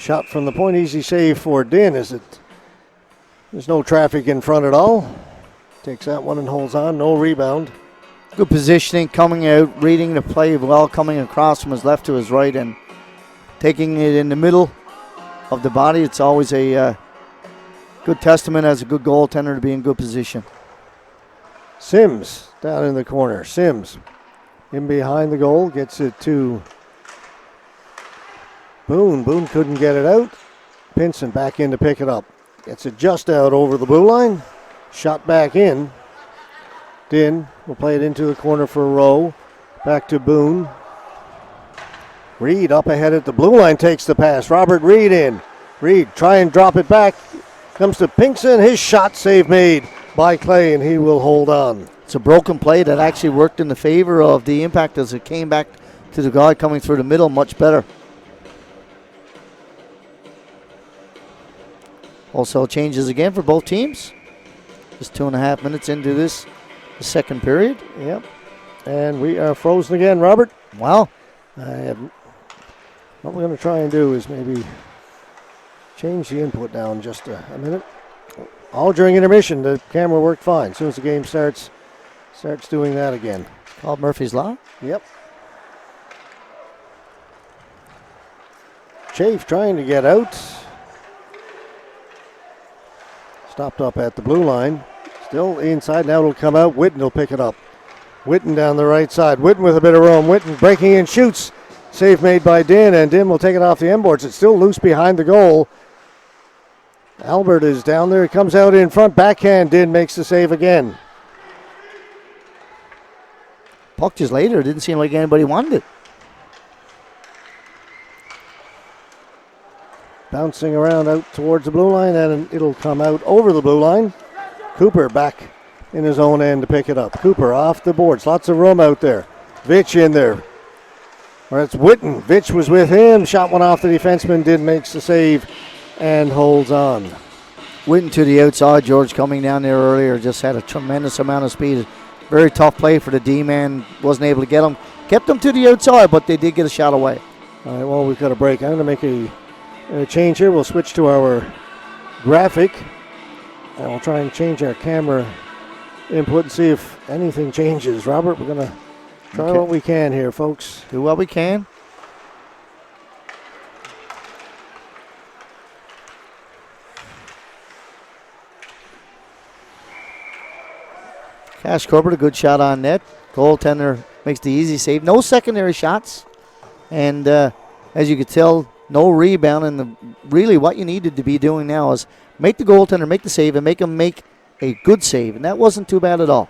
Shot from the point, easy save for Din. There's no traffic in front at all. Takes that one and holds on, no rebound. Good positioning, coming out, reading the play well, coming across from his left to his right and taking it in the middle of the body. It's always a good testament as a good goaltender to be in good position. Sims down in the corner. Sims in behind the goal, gets it to Boone. Boone couldn't get it out. Pinson back in to pick it up. Gets it just out over the blue line. Shot back in. Din will play it into the corner for Rowe. Back to Boone. Reed up ahead at the blue line, takes the pass. Robert Reed in. Reed try and drop it back. Comes to Pinson. His shot save made by Clay, and he will hold on. It's a broken play that actually worked in the favor of the Impact as it came back to the guy coming through the middle much better. Also changes again for both teams. Just 2.5 minutes into the second period. Yep. And we are frozen again, Robert. Wow. What we're going to try and do is maybe change the input down just a minute. All during intermission, the camera worked fine. As soon as the game starts doing that again. Called Murphy's Law? Yep. Chafe trying to get out. Stopped up at the blue line. Still inside. Now it'll come out. Witten will pick it up. Witten down the right side. Witten with a bit of room. Witten breaking in, shoots. Save made by Din, and Din will take it off the end boards. It's still loose behind the goal. Albert is down there. He comes out in front. Backhand. Din makes the save again. Puck just later. Didn't seem like anybody wanted it. Bouncing around out towards the blue line, and it'll come out over the blue line. Cooper back in his own end to pick it up. Cooper off the boards. Lots of room out there. Vitch in there. Or it's Witten. Vitch was with him. Shot one off the defenseman. Din makes the save and holds on. Witten to the outside. George coming down there earlier. Just had a tremendous amount of speed. Very tough play for the D-man. Wasn't able to get him. Kept him to the outside, but they did get a shot away. All right, well, we've got a break. I'm going to make a change here. We'll switch to our graphic. And we'll try and change our camera input and see if anything changes. Robert, we're going to try what we can here, folks. Do what we can. Cash Corbett, a good shot on net. Goaltender makes the easy save. No secondary shots. And as you could tell, no rebound. And really what you needed to be doing now is make the goaltender make the save and make him make a good save. And that wasn't too bad at all.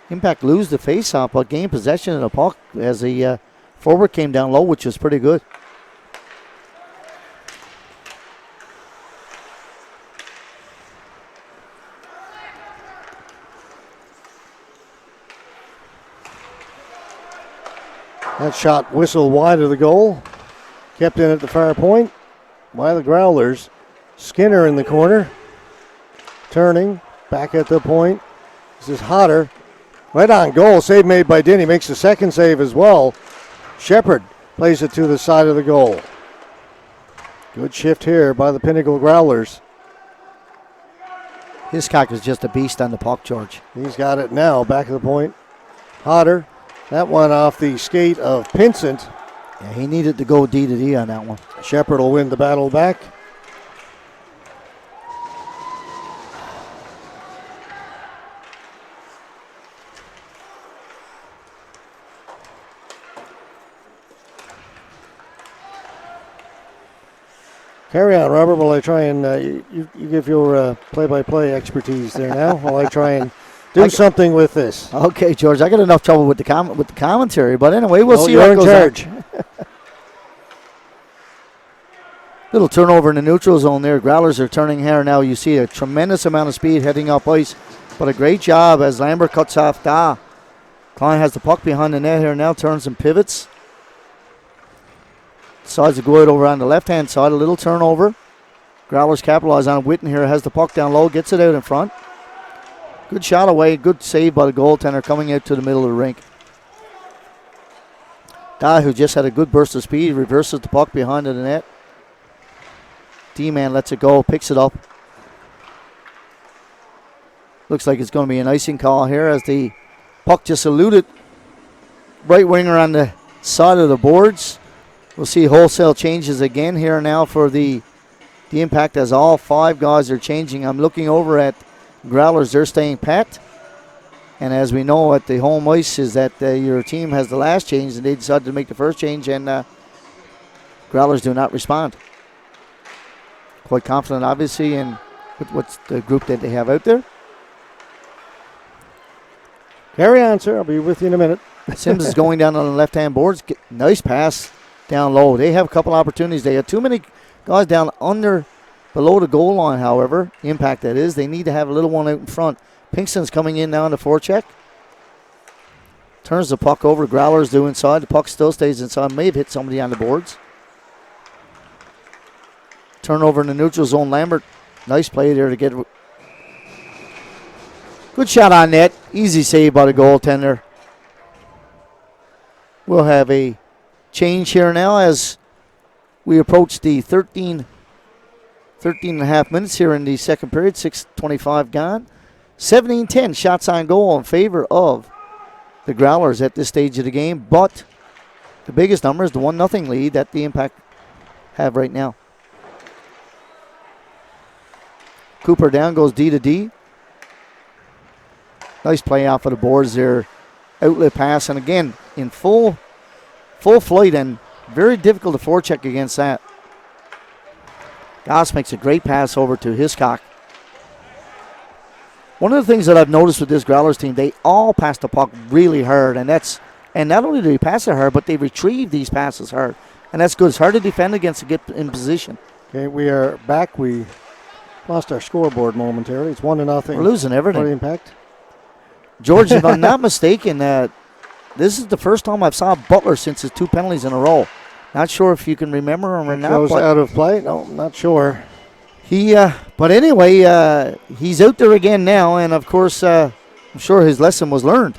Impact lose the faceoff, but gain possession of the puck as the forward came down low, which was pretty good. That shot whistled wide of the goal. Kept in at the far point by the Growlers. Skinner in the corner. Turning. Back at the point. This is Hodder. Right on goal. Save made by Din. He makes the second save as well. Shepard plays it to the side of the goal. Good shift here by the Pinnacle Growlers. Hiscock is just a beast on the puck, George. He's got it now. Back of the point. Hodder. That one off the skate of Pinsent. Yeah, he needed to go D to D on that one. Shepard will win the battle back. Carry on, Robert, while I try and you give your play-by-play expertise there now, while I try and do something with this. Okay, George, I got enough trouble with the commentary, but anyway, we'll see you're what in goes charge. on. Little turnover in the neutral zone there. Growlers are turning here now. You see a tremendous amount of speed heading up ice, but a great job as Lambert cuts off Da. Klein has the puck behind the net here now, turns and pivots. Decides to go out over on the left-hand side. A little turnover. Growlers capitalize on it. Witten here has the puck down low, gets it out in front. Good shot away. Good save by the goaltender coming out to the middle of the rink. Guy who just had a good burst of speed reverses the puck behind the net. D-man lets it go, picks it up. Looks like it's going to be an icing call here as the puck just eluded right winger on the side of the boards. We'll see wholesale changes again here now for the Impact as all 5 guys are changing. I'm looking over at Growlers. They're staying pat. And as we know at the home ice is that your team has the last change, and they decided to make the first change, and Growlers do not respond. Quite confident, obviously, in what's the group that they have out there. Carry on, sir. I'll be with you in a minute. Sims is going down on the left-hand boards. Nice pass down low. They have a couple opportunities. They have too many guys down below the goal line, however. Impact, that is. They need to have a little one out in front. Pinkston's coming in now on the forecheck. Turns the puck over. Growlers do inside. The puck still stays inside. May have hit somebody on the boards. Turnover in the neutral zone. Lambert, nice play there to get. Good shot on net. Easy save by the goaltender. We'll have a change here now as we approach the 13 and a half minutes here in the second period. 6:25 gone. 17-10 shots on goal in favor of the Growlers at this stage of the game. But the biggest number is the 1-0 lead that the Impact have right now. Cooper down, goes D to D. Nice play off of the boards there. Outlet pass, and again, in full flight, and very difficult to forecheck against that. Goss makes a great pass over to Hiscock. One of the things that I've noticed with this Growlers team, they all pass the puck really hard, and not only do they pass it hard, but they retrieve these passes hard, and that's good. It's hard to defend against to get in position. Okay, we are back. We lost our scoreboard momentarily. It's 1-0. We're losing everything. For the Impact. George, if I'm not mistaken, this is the first time I've saw Butler since his 2 penalties in a row. Not sure if you can remember him or not. Goes out of play? No, not sure. But anyway, he's out there again now, and of course, I'm sure his lesson was learned.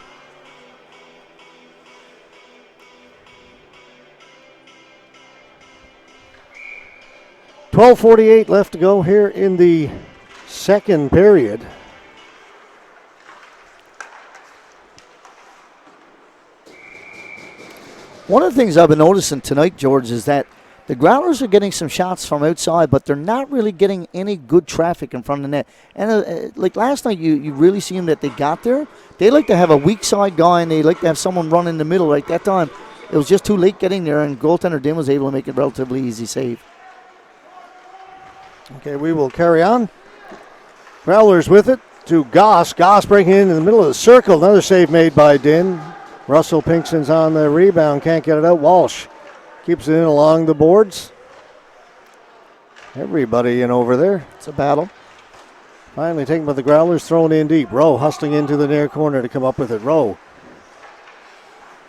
.12:48 left to go here in the second period. One of the things I've been noticing tonight, George, is that the Growlers are getting some shots from outside, but they're not really getting any good traffic in front of the net. And like last night, you really see them that they got there. They like to have a weak side guy, and they like to have someone run in the middle. Like that time, it was just too late getting there, and goaltender Dim was able to make a relatively easy save. Okay, we will carry on. Growlers with it to Goss. Goss breaking in the middle of the circle. Another save made by Din. Russell Pinkston's on the rebound. Can't get it out. Walsh keeps it in along the boards. Everybody in over there. It's a battle. Finally taken by the Growlers, thrown in deep. Rowe hustling into the near corner to come up with it. Rowe.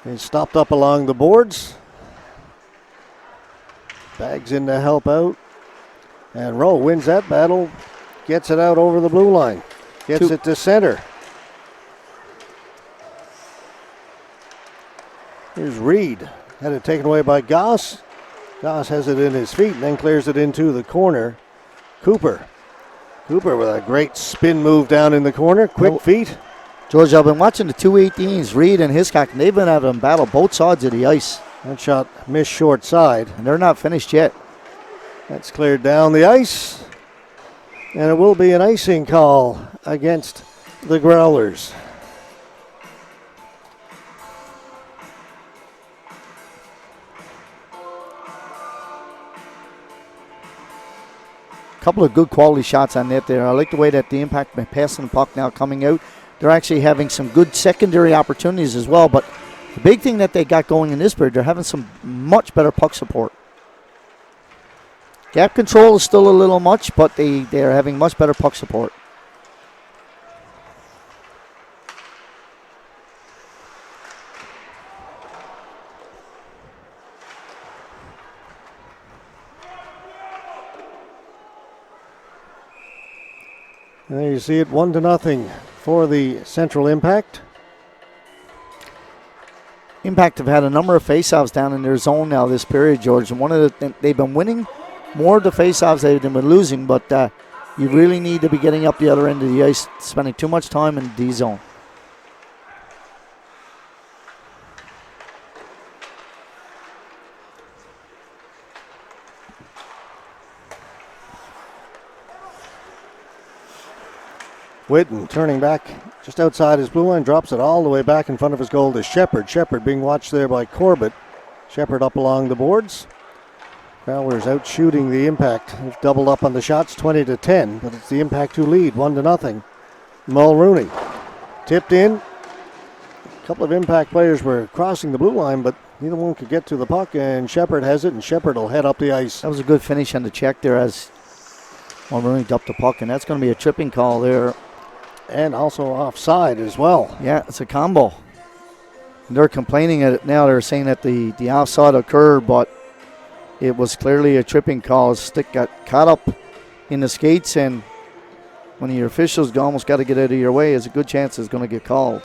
He's stopped up along the boards. Bags in to help out. And Rowe wins that battle. Gets it out over the blue line. Gets it to center. Here's Reed. Had it taken away by Goss. Goss has it in his feet and then clears it into the corner. Cooper with a great spin move down in the corner. Quick feet. George, I've been watching the 218s, Reed and Hiscock, and they've been having a battle both sides of the ice. That shot missed short side. And they're not finished yet. That's cleared down the ice. And it will be an icing call against the Growlers. Couple of good quality shots on net there. I like the way that the Impact been passing the puck now coming out. They're actually having some good secondary opportunities as well, but the big thing that they got going in this period, they're having some much better puck support. Gap control is still a little much, but they're having much better puck support. And there you see it, 1-0 for the Central Impact. Impact have had a number of faceoffs down in their zone now this period, George. And they've been winning more of the faceoffs they've been losing, but you really need to be getting up the other end of the ice, spending too much time in the D zone. Whitten turning back just outside his blue line, drops it all the way back in front of his goal to Shepard. Shepard being watched there by Corbett. Shepard up along the boards. Growlers out shooting the Impact. They've doubled up on the shots, 20-10, but it's the Impact who lead, 1-0. Mulrooney tipped in. A couple of Impact players were crossing the blue line, but neither one could get to the puck, and Shepard has it, and Shepard will head up the ice. That was a good finish on the check there as Mulrooney dumped the puck, and that's going to be a tripping call there. And also offside as well. Yeah, it's a combo. They're complaining at it now. They're saying that the offside occurred, but it was clearly a tripping call. His stick got caught up in the skates, and when your officials almost got to get out of your way, there's a good chance it's going to get called.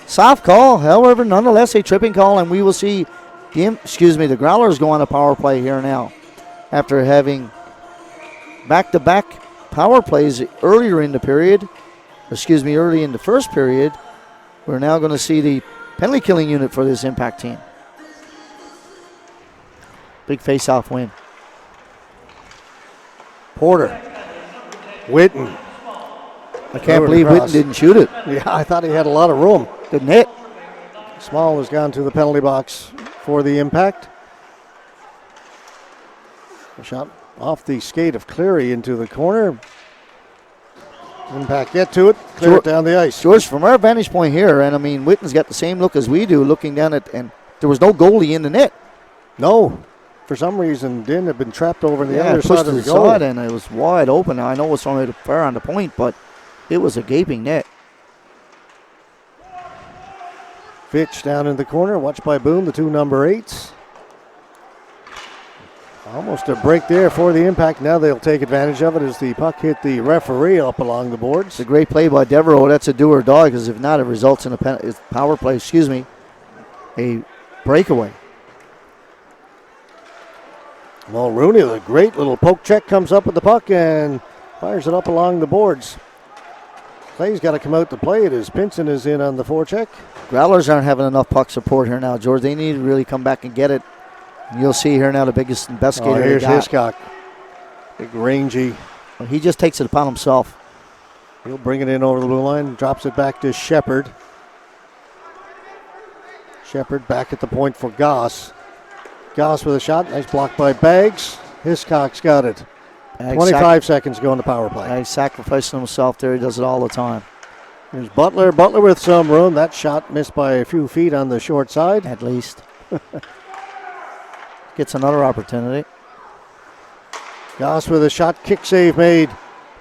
Soft call, however, nonetheless a tripping call, and we will see the Growlers go on a power play here now. After having back-to-back power plays earlier in the period, early in the first period, we're now going to see the penalty killing unit for this Impact team. Big face-off win. Porter. Whitten. I can't believe Whitten didn't shoot it. Yeah, I thought he had a lot of room. Didn't hit. Small has gone to the penalty box for the Impact. A shot off the skate of Cleary into the corner. Impact get to it, clear it down the ice. George, from our vantage point here, and I mean, Whitten's got the same look as we do, looking down at, and there was no goalie in the net. No. For some reason, Din had been trapped over in the other side of the goal. Side, and it was wide open. Now, I know it's only far on the point, but it was a gaping net. Fitch down in the corner, watched by Boone, the two number 8s. Almost a break there for the Impact. Now they'll take advantage of it as the puck hit the referee up along the boards. It's a great play by Devereaux. That's a do or die, because if not, it results in a power play, a breakaway. Mulrooney with a great little poke check, comes up with the puck and fires it up along the boards. Clay's got to come out to play it as Pinson is in on the forecheck. Growlers aren't having enough puck support here now, George. They need to really come back and get it. And you'll see here now the biggest and best skater. Here's Hiscock. Big rangy. Well, he just takes it upon himself. He'll bring it in over the blue line, drops it back to Shepard. Shepard back at the point for Goss. Goss with a shot. Nice block by Baggs. Hiscock's got it. 25 seconds to go on the power play. He's sacrificing himself there. He does it all the time. Here's Butler. Butler with some room. That shot missed by a few feet on the short side. At least. Gets another opportunity. Goss with a shot. Kick save made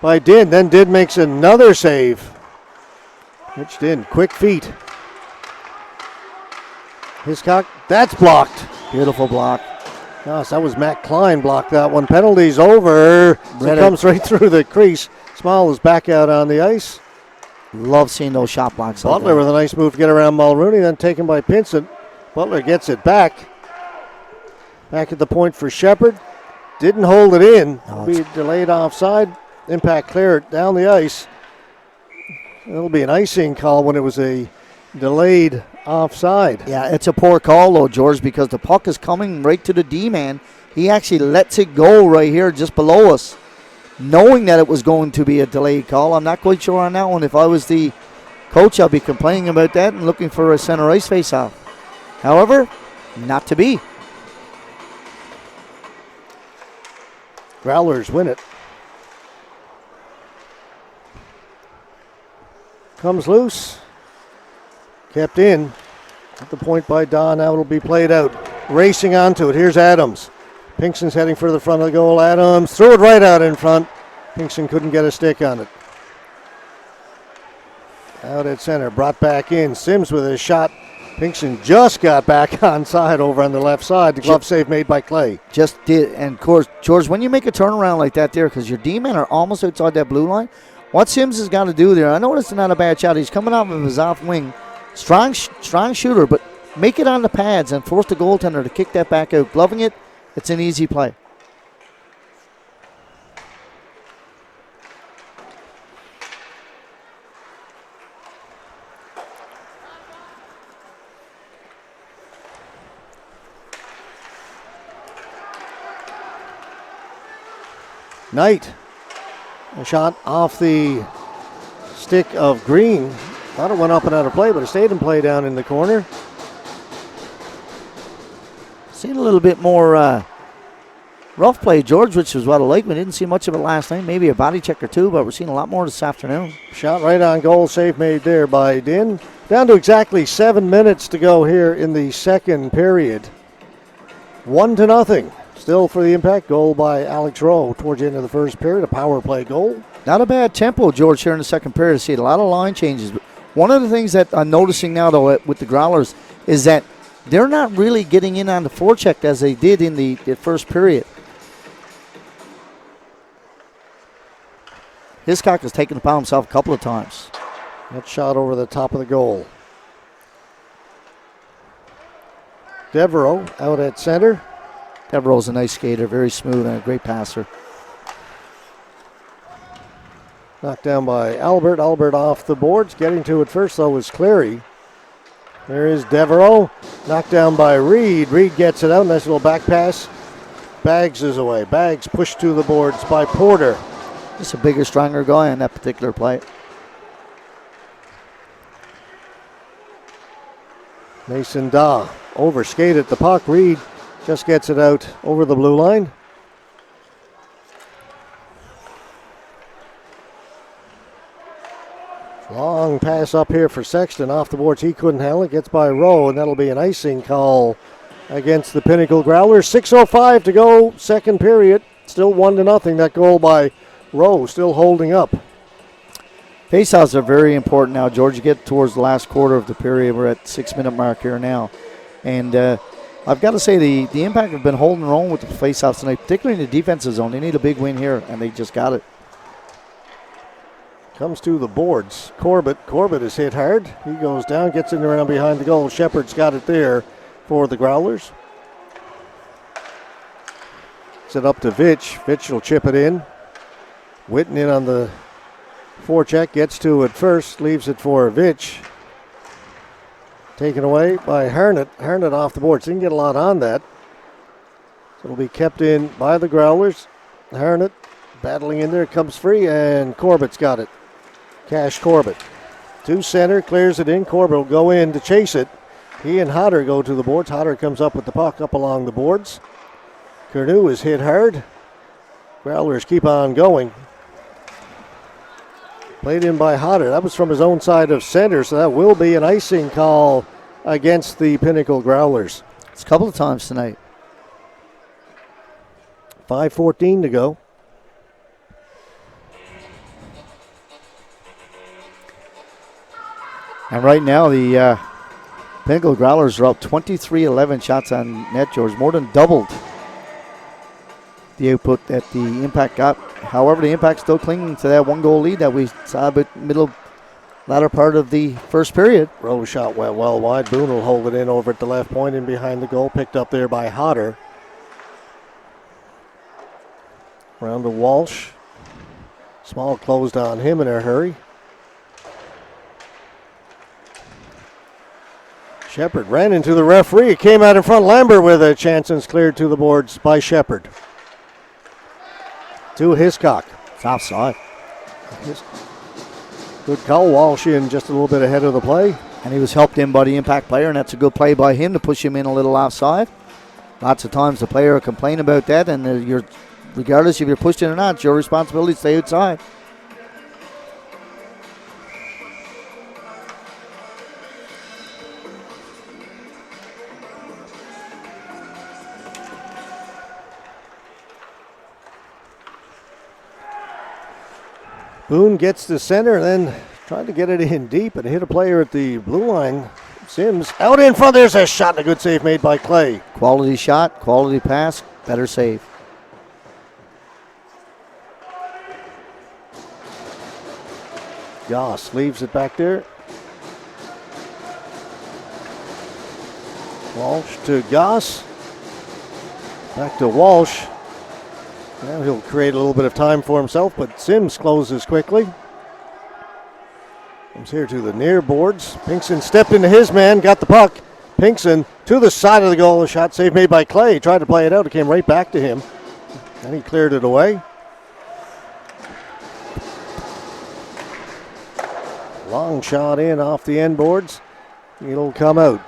by Din. Then Din makes another save. Rich Din. Quick feet. Hiscock. That's blocked. Beautiful block. Gosh, that was Matt Klein blocked that one. Penalty's over. It comes right through the crease. Small is back out on the ice. Love seeing those shot blocks. Butler with a nice move to get around Mulrooney, then taken by Pinson. Butler gets it back. Back at the point for Shepard. Didn't hold it in. Be delayed offside. Impact clear it down the ice. It'll be an icing call when it was a delayed offside. Yeah, it's a poor call, though, George, because the puck is coming right to the D-man. He actually lets it go right here just below us, knowing that it was going to be a delayed call. I'm not quite sure on that one. If I was the coach, I'd be complaining about that and looking for a center ice face-off. However, not to be. Growlers win it. Comes loose. Kept in. At the point by Don. Now it'll be played out. Racing onto it. Here's Adams. Pinkston's heading for the front of the goal. Adams threw it right out in front. Pinkston couldn't get a stick on it. Out at center. Brought back in. Sims with a shot. Pinkston just got back onside over on the left side. The glove save made by Clay. Just did. And of course, George, when you make a turnaround like that there, because your D-men are almost outside that blue line, what Sims has got to do there, I know it's not a bad shot. He's coming off of his off wing. Strong shooter, but make it on the pads and force the goaltender to kick that back out. Gloving it, it's an easy play. Knight. A shot off the stick of Green. Thought it went up and out of play, but it stayed in play down in the corner. Seen a little bit more rough play, George, which is what I like. We didn't see much of it last night. Maybe a body check or two, but we're seeing a lot more this afternoon. Shot right on goal. Save made there by Din. Down to exactly 7 minutes to go here in the second period. 1-0. Still for the Impact. Goal by Alex Rowe towards the end of the first period. A power play goal. Not a bad tempo, George, here in the second period. I see a lot of line changes. But one of the things that I'm noticing now, though, with the Growlers is that they're not really getting in on the forecheck as they did in the first period. Hiscock has taken it upon himself a couple of times. That shot over the top of the goal. Devereaux out at center. Devereaux's a nice skater, very smooth and a great passer. Knocked down by Albert. Albert off the boards. Getting to it first, though, was Cleary. There is Devereaux. Knocked down by Reed. Reed gets it out. Nice little back pass. Baggs is away. Baggs pushed to the boards by Porter. Just a bigger, stronger guy on that particular play. Mason Daw overskated the puck. Reed just gets it out over the blue line. Long pass up here for Sexton. Off the boards, he couldn't handle it. Gets by Rowe, and that'll be an icing call against the Pinnacle Growlers. 6:05 to go, second period. Still 1-0. That goal by Rowe still holding up. Faceoffs are very important now, George. You get towards the last quarter of the period. We're at 6-minute mark here now. And I've got to say the Impact have been holding their own with the faceoffs tonight, particularly in the defensive zone. They need a big win here, and they just got it. Comes to the boards. Corbett is hit hard. He goes down, gets in around behind the goal. Shepard's got it there for the Growlers. It's it up to Vitch. Vitch will chip it in. Witten in on the forecheck, gets to it first, leaves it for Vitch. Taken away by Harnett. Harnett off the boards. Didn't get a lot on that. So it'll be kept in by the Growlers. Harnett battling in there, comes free, and Corbett's got it. Cash Corbett. To center, clears it in. Corbett will go in to chase it. He and Hodder go to the boards. Hodder comes up with the puck up along the boards. Curnew is hit hard. Growlers keep on going. Played in by Hodder. That was from his own side of center, so that will be an icing call against the Pinnacle Growlers. It's a couple of times tonight. 5:14 to go. And right now, the Pinnacle Growlers are up 23-11 shots on net, George. More than doubled the output that the Impact got. However, the Impact still clinging to that one-goal lead that we saw about latter part of the first period. Rowe shot went well wide. Boone will hold it in over at the left point and behind the goal. Picked up there by Hodder. Round to Walsh. Small closed on him in a hurry. Shepard ran into the referee. Came out in front. Lambert with a chance and it's cleared to the boards by Shepard. To Hiscock. It's offside. Good call. Walsh in just a little bit ahead of the play. And he was helped in by the Impact player, and that's a good play by him to push him in a little offside. Lots of times the player will complain about that, and regardless if you're pushed in or not, it's your responsibility to stay outside. Boone gets to center and then tried to get it in deep and hit a player at the blue line. Sims out in front. There's a shot and a good save made by Clay. Quality shot, quality pass, better save. Goss leaves it back there. Walsh to Goss. Back to Walsh. Now he'll create a little bit of time for himself, but Sims closes quickly. Comes here to the near boards. Pinkson stepped into his man, got the puck. Pinkson to the side of the goal. A shot save made by Clay. Tried to play it out. It came right back to him. And he cleared it away. Long shot in off the end boards. It'll come out.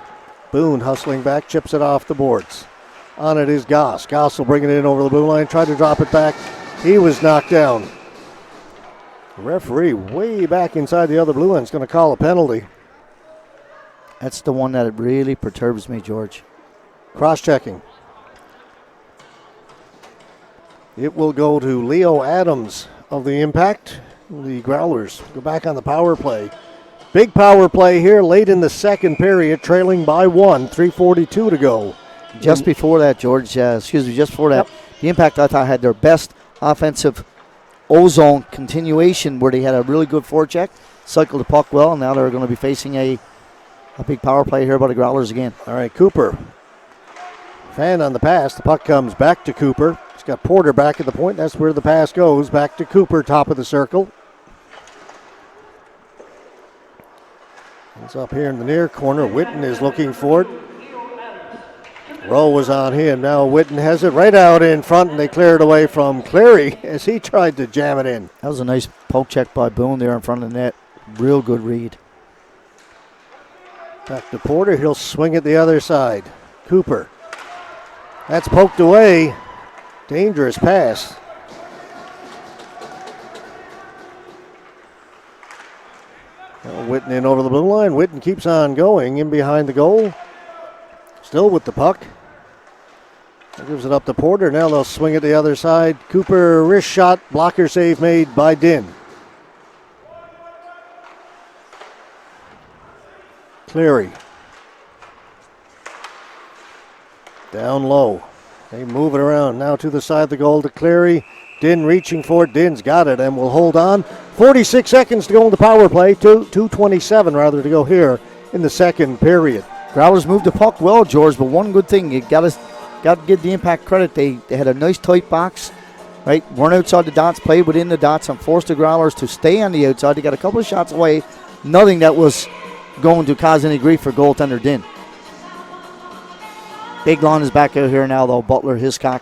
Boone hustling back, chips it off the boards. On it is Goss. Goss will bring it in over the blue line, try to drop it back. He was knocked down. The referee way back inside the other blue line is going to call a penalty. That's the one that really perturbs me, George. Cross-checking. It will go to Leo Adams of the Impact. The Growlers go back on the power play. Big power play here late in the second period, trailing by 1, 3:42 to go. Just before that, George, just before that, the Impact, I thought, had their best offensive O-zone continuation where they had a really good forecheck, cycled the puck well, and now they're going to be facing a big power play here by the Growlers again. All right, Cooper. Fan on the pass. The puck comes back to Cooper. He's got Porter back at the point. That's where the pass goes. Back to Cooper, top of the circle. It's up here in the near corner. Witten is looking for it. Rowe was on him. Now Witten has it right out in front, and they clear it away from Cleary as he tried to jam it in. That was a nice poke check by Boone there in front of the net. Real good read. Back to Porter. He'll swing it the other side. Cooper. That's poked away. Dangerous pass. Now Witten in over the blue line. Witten keeps on going in behind the goal. Still with the puck. Gives it up to Porter. Now they'll swing it the other side. Cooper, wrist shot. Blocker save made by Din. Cleary. Down low. They move it around. Now to the side of the goal to Cleary. Din reaching for it. Din's got it and will hold on. 46 seconds to go in the power play. 2:27 rather to go here in the second period. Growlers moved the puck well, George, but one good thing, you got to give the Impact credit. They had a nice tight box, right? Weren't outside the dots, played within the dots, and forced the Growlers to stay on the outside. They got a couple of shots away, nothing that was going to cause any grief for goaltender Din. Big line is back out here now, though. Butler, Hiscock.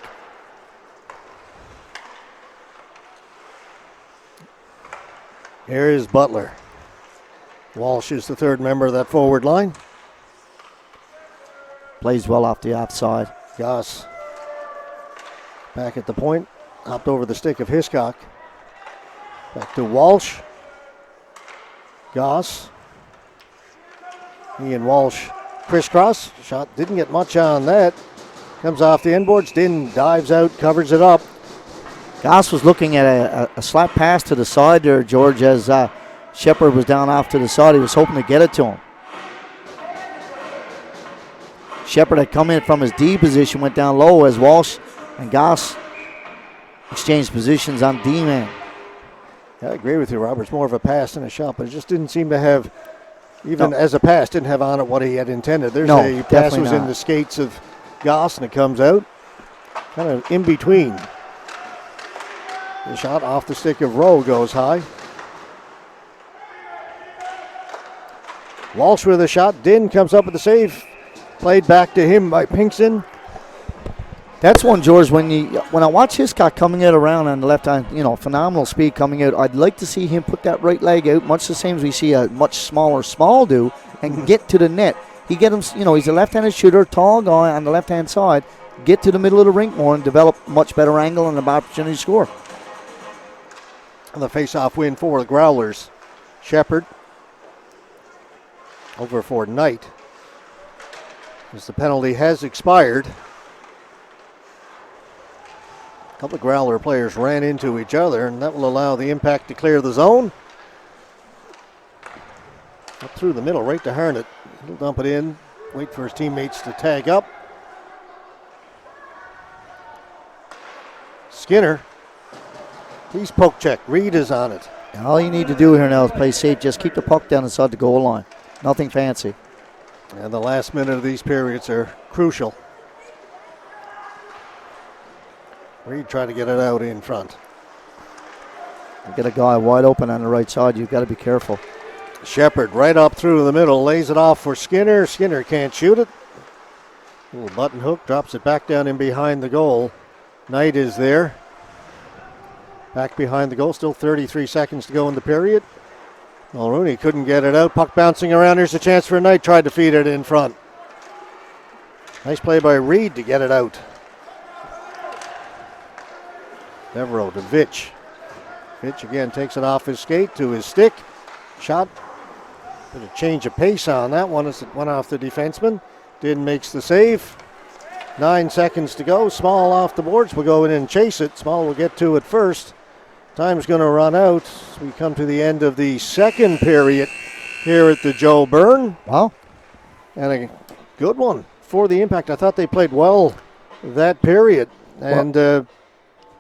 Here is Butler. Walsh is the third member of that forward line. Plays well off the offside. Goss back at the point. Hopped over the stick of Hiscock. Back to Walsh. Goss. He and Walsh crisscross. Shot didn't get much on that. Comes off the inboards. Din dives out, covers it up. Goss was looking at a slap pass to the side there, George, as Shepard was down off to the side. He was hoping to get it to him. Shepard had come in from his D position, went down low as Walsh and Goss exchanged positions on D-man. I agree with you, Robert. It's more of a pass than a shot, but it just didn't seem to have, even as a pass, didn't have on it what he had intended. There's a pass was in the skates of Goss, and it comes out kind of in between. The shot off the stick of Rowe goes high. Walsh with a shot. Din comes up with the save. Played back to him by Pinkson. That's one, George, when I watch Hiscock coming out around on the left hand, phenomenal speed coming out. I'd like to see him put that right leg out, much the same as we see a much smaller Small do, and get to the net. He's a left-handed shooter, tall guy on the left-hand side. Get to the middle of the rink more and develop much better angle and an opportunity to score. On the face-off win for the Growlers. Shepard over for Knight. As the penalty has expired. A couple of Growler players ran into each other, and that will allow the Impact to clear the zone. Up through the middle, right to Harnett. He'll dump it in, wait for his teammates to tag up. Skinner. Please poke check. Reed is on it. And all you need to do here now is play safe. Just keep the puck down inside the goal line. Nothing fancy. And the last minute of these periods are crucial. Reed trying to get it out in front. You get a guy wide open on the right side. You've got to be careful. Shepard right up through the middle, lays it off for Skinner. Skinner can't shoot it. Little button hook, drops it back down in behind the goal. Knight is there. Back behind the goal, still 33 seconds to go in the period. Mulrooney couldn't get it out. Puck bouncing around. Here's a chance for Knight. Tried to feed it in front. Nice play by Reed to get it out. Devereaux to Vitch. Vitch again takes it off his skate to his stick. Shot. Bit of change of pace on that one as it went off the defenseman. Din makes the save. 9 seconds to go. Small off the boards. We'll go in and chase it. Small will get to it first. Time's going to run out. We come to the end of the second period here at the Joe Byrne. Wow. And a good one for the Impact. I thought they played well that period. And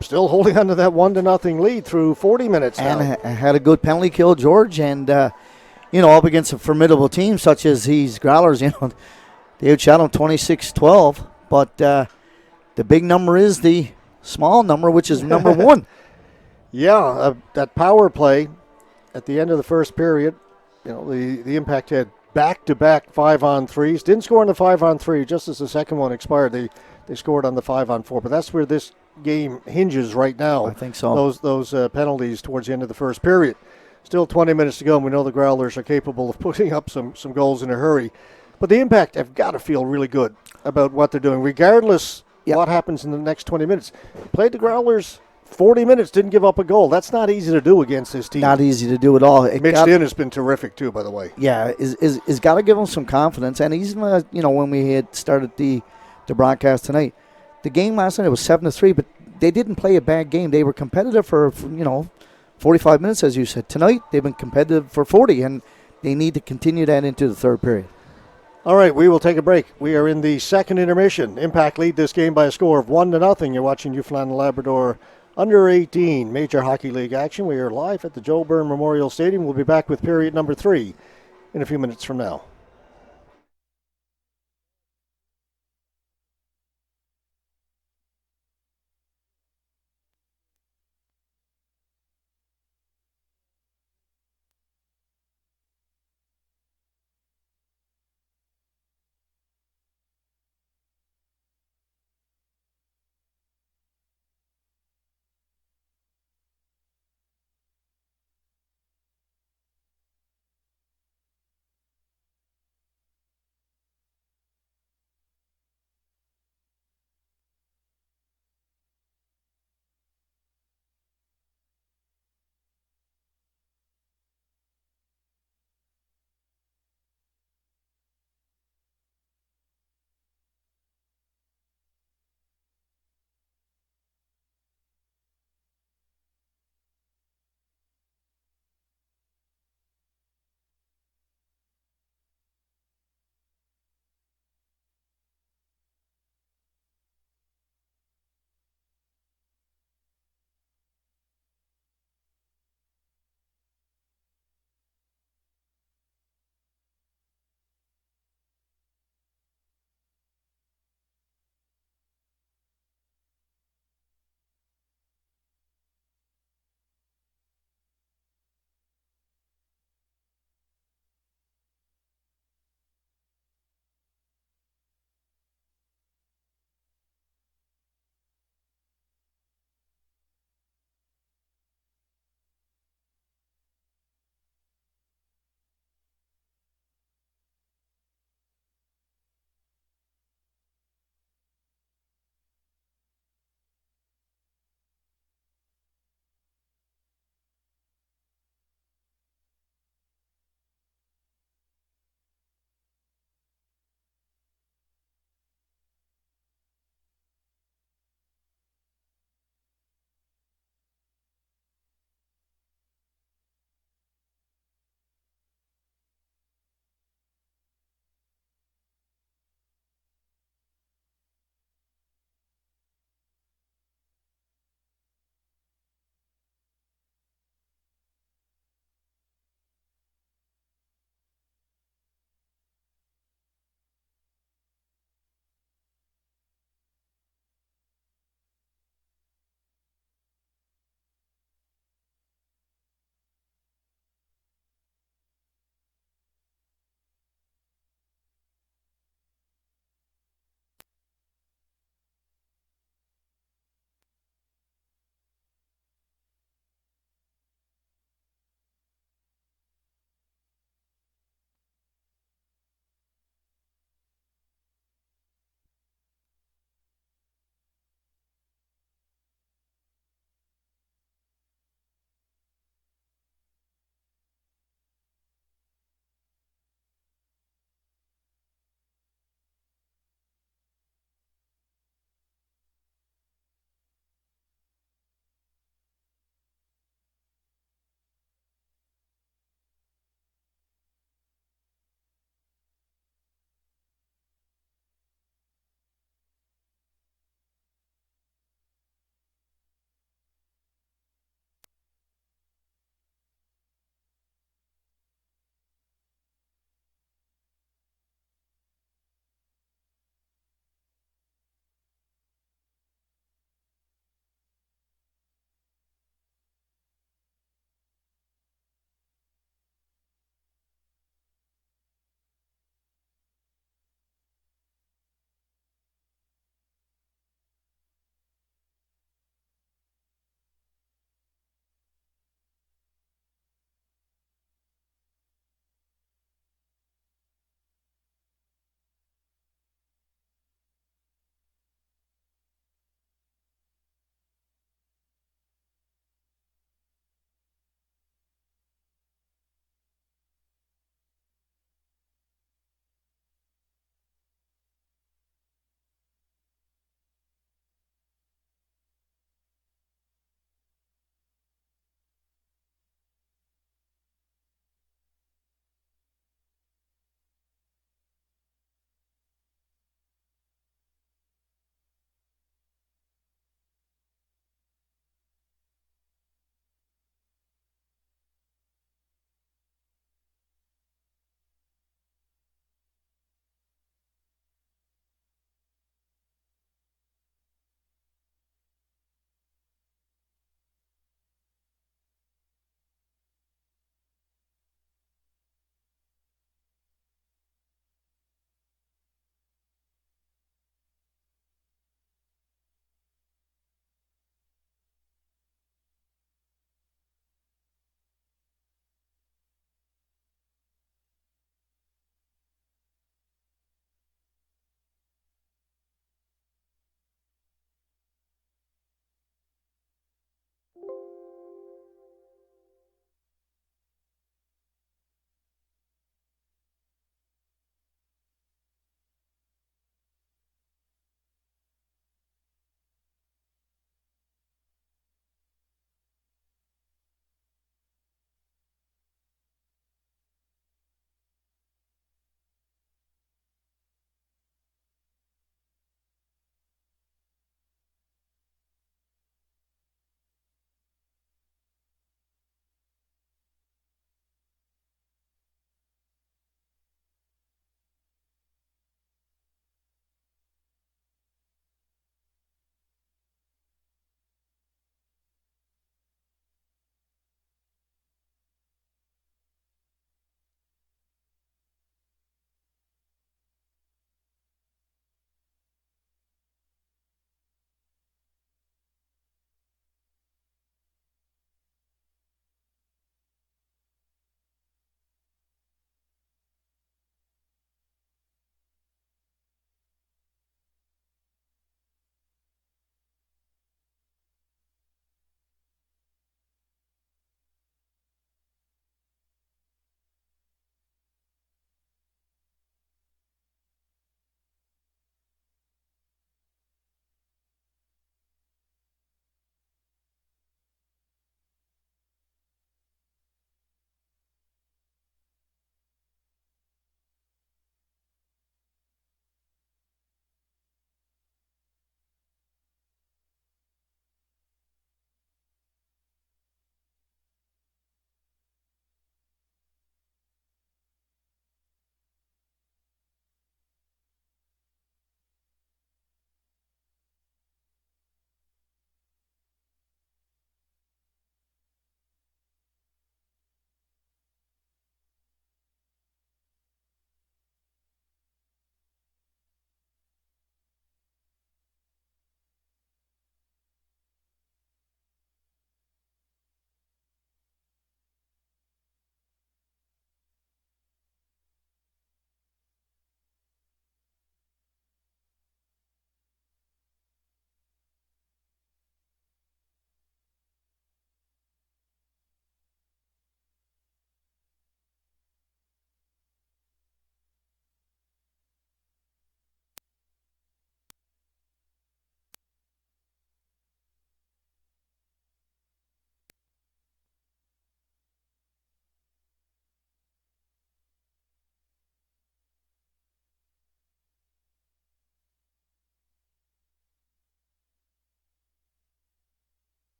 still holding on to that 1-0 lead through 40 minutes now. And had a good penalty kill, George. And, up against a formidable team such as these Growlers, they outshot them 26-12. But the big number is the small number, which is number one. Yeah, that power play at the end of the first period, the Impact had back-to-back 5-on-3s. Didn't score on the 5-on-3 just as the second one expired. They scored on the 5-on-4, but that's where this game hinges right now. I think so. Those penalties towards the end of the first period. Still 20 minutes to go, and we know the Growlers are capable of putting up some goals in a hurry. But the Impact have got to feel really good about what they're doing, regardless what happens in the next 20 minutes. Played the Growlers 40 minutes, didn't give up a goal. That's not easy to do against this team. Not easy to do at all. Mitch Din has been terrific, too, by the way. Yeah, is got to give him some confidence. And he's, when we had started the broadcast tonight, the game last night, it was 7-3, but they didn't play a bad game. They were competitive for 45 minutes, as you said. Tonight, they've been competitive for 40, and they need to continue that into the third period. All right, we will take a break. We are in the second intermission. Impact lead this game by a score of 1-0. You're watching Newfoundland and Labrador Under 18 Major Hockey League action. We are live at the Joe Byrne Memorial Stadium. We'll be back with period number 3 in a few minutes from now.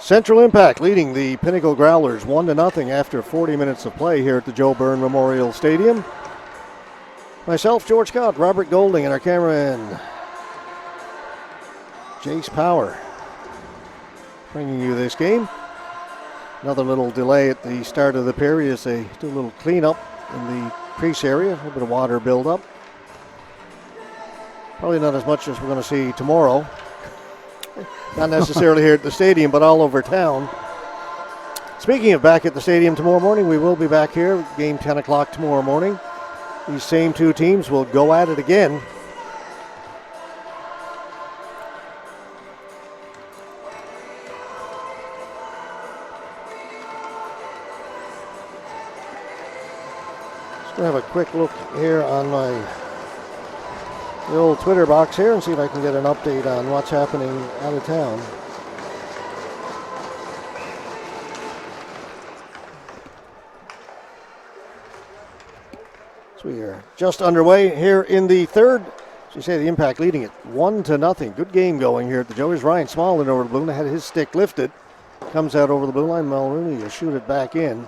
Central Impact leading the Pinnacle Growlers 1-0 after 40 minutes of play here at the Joe Byrne Memorial Stadium. Myself, George Scott, Robert Golding, and our cameraman, Jace Power, bringing you this game. Another little delay at the start of the period as they do a little cleanup in the crease area, a little bit of water buildup. Probably not as much as we're going to see tomorrow. Not necessarily here at the stadium, but all over town. Speaking of back at the stadium tomorrow morning, we will be back here, game 10 o'clock tomorrow morning. These same two teams will go at it again. Just going to have a quick look here on the old Twitter box here and see if I can get an update on what's happening out of town. So we are just underway here in the third. As you say, the Impact leading it 1-0. Good game going here at the Joe. Here's Ryan Smallin over the blue line. Had his stick lifted. Comes out over the blue line. Mulrooney will shoot it back in.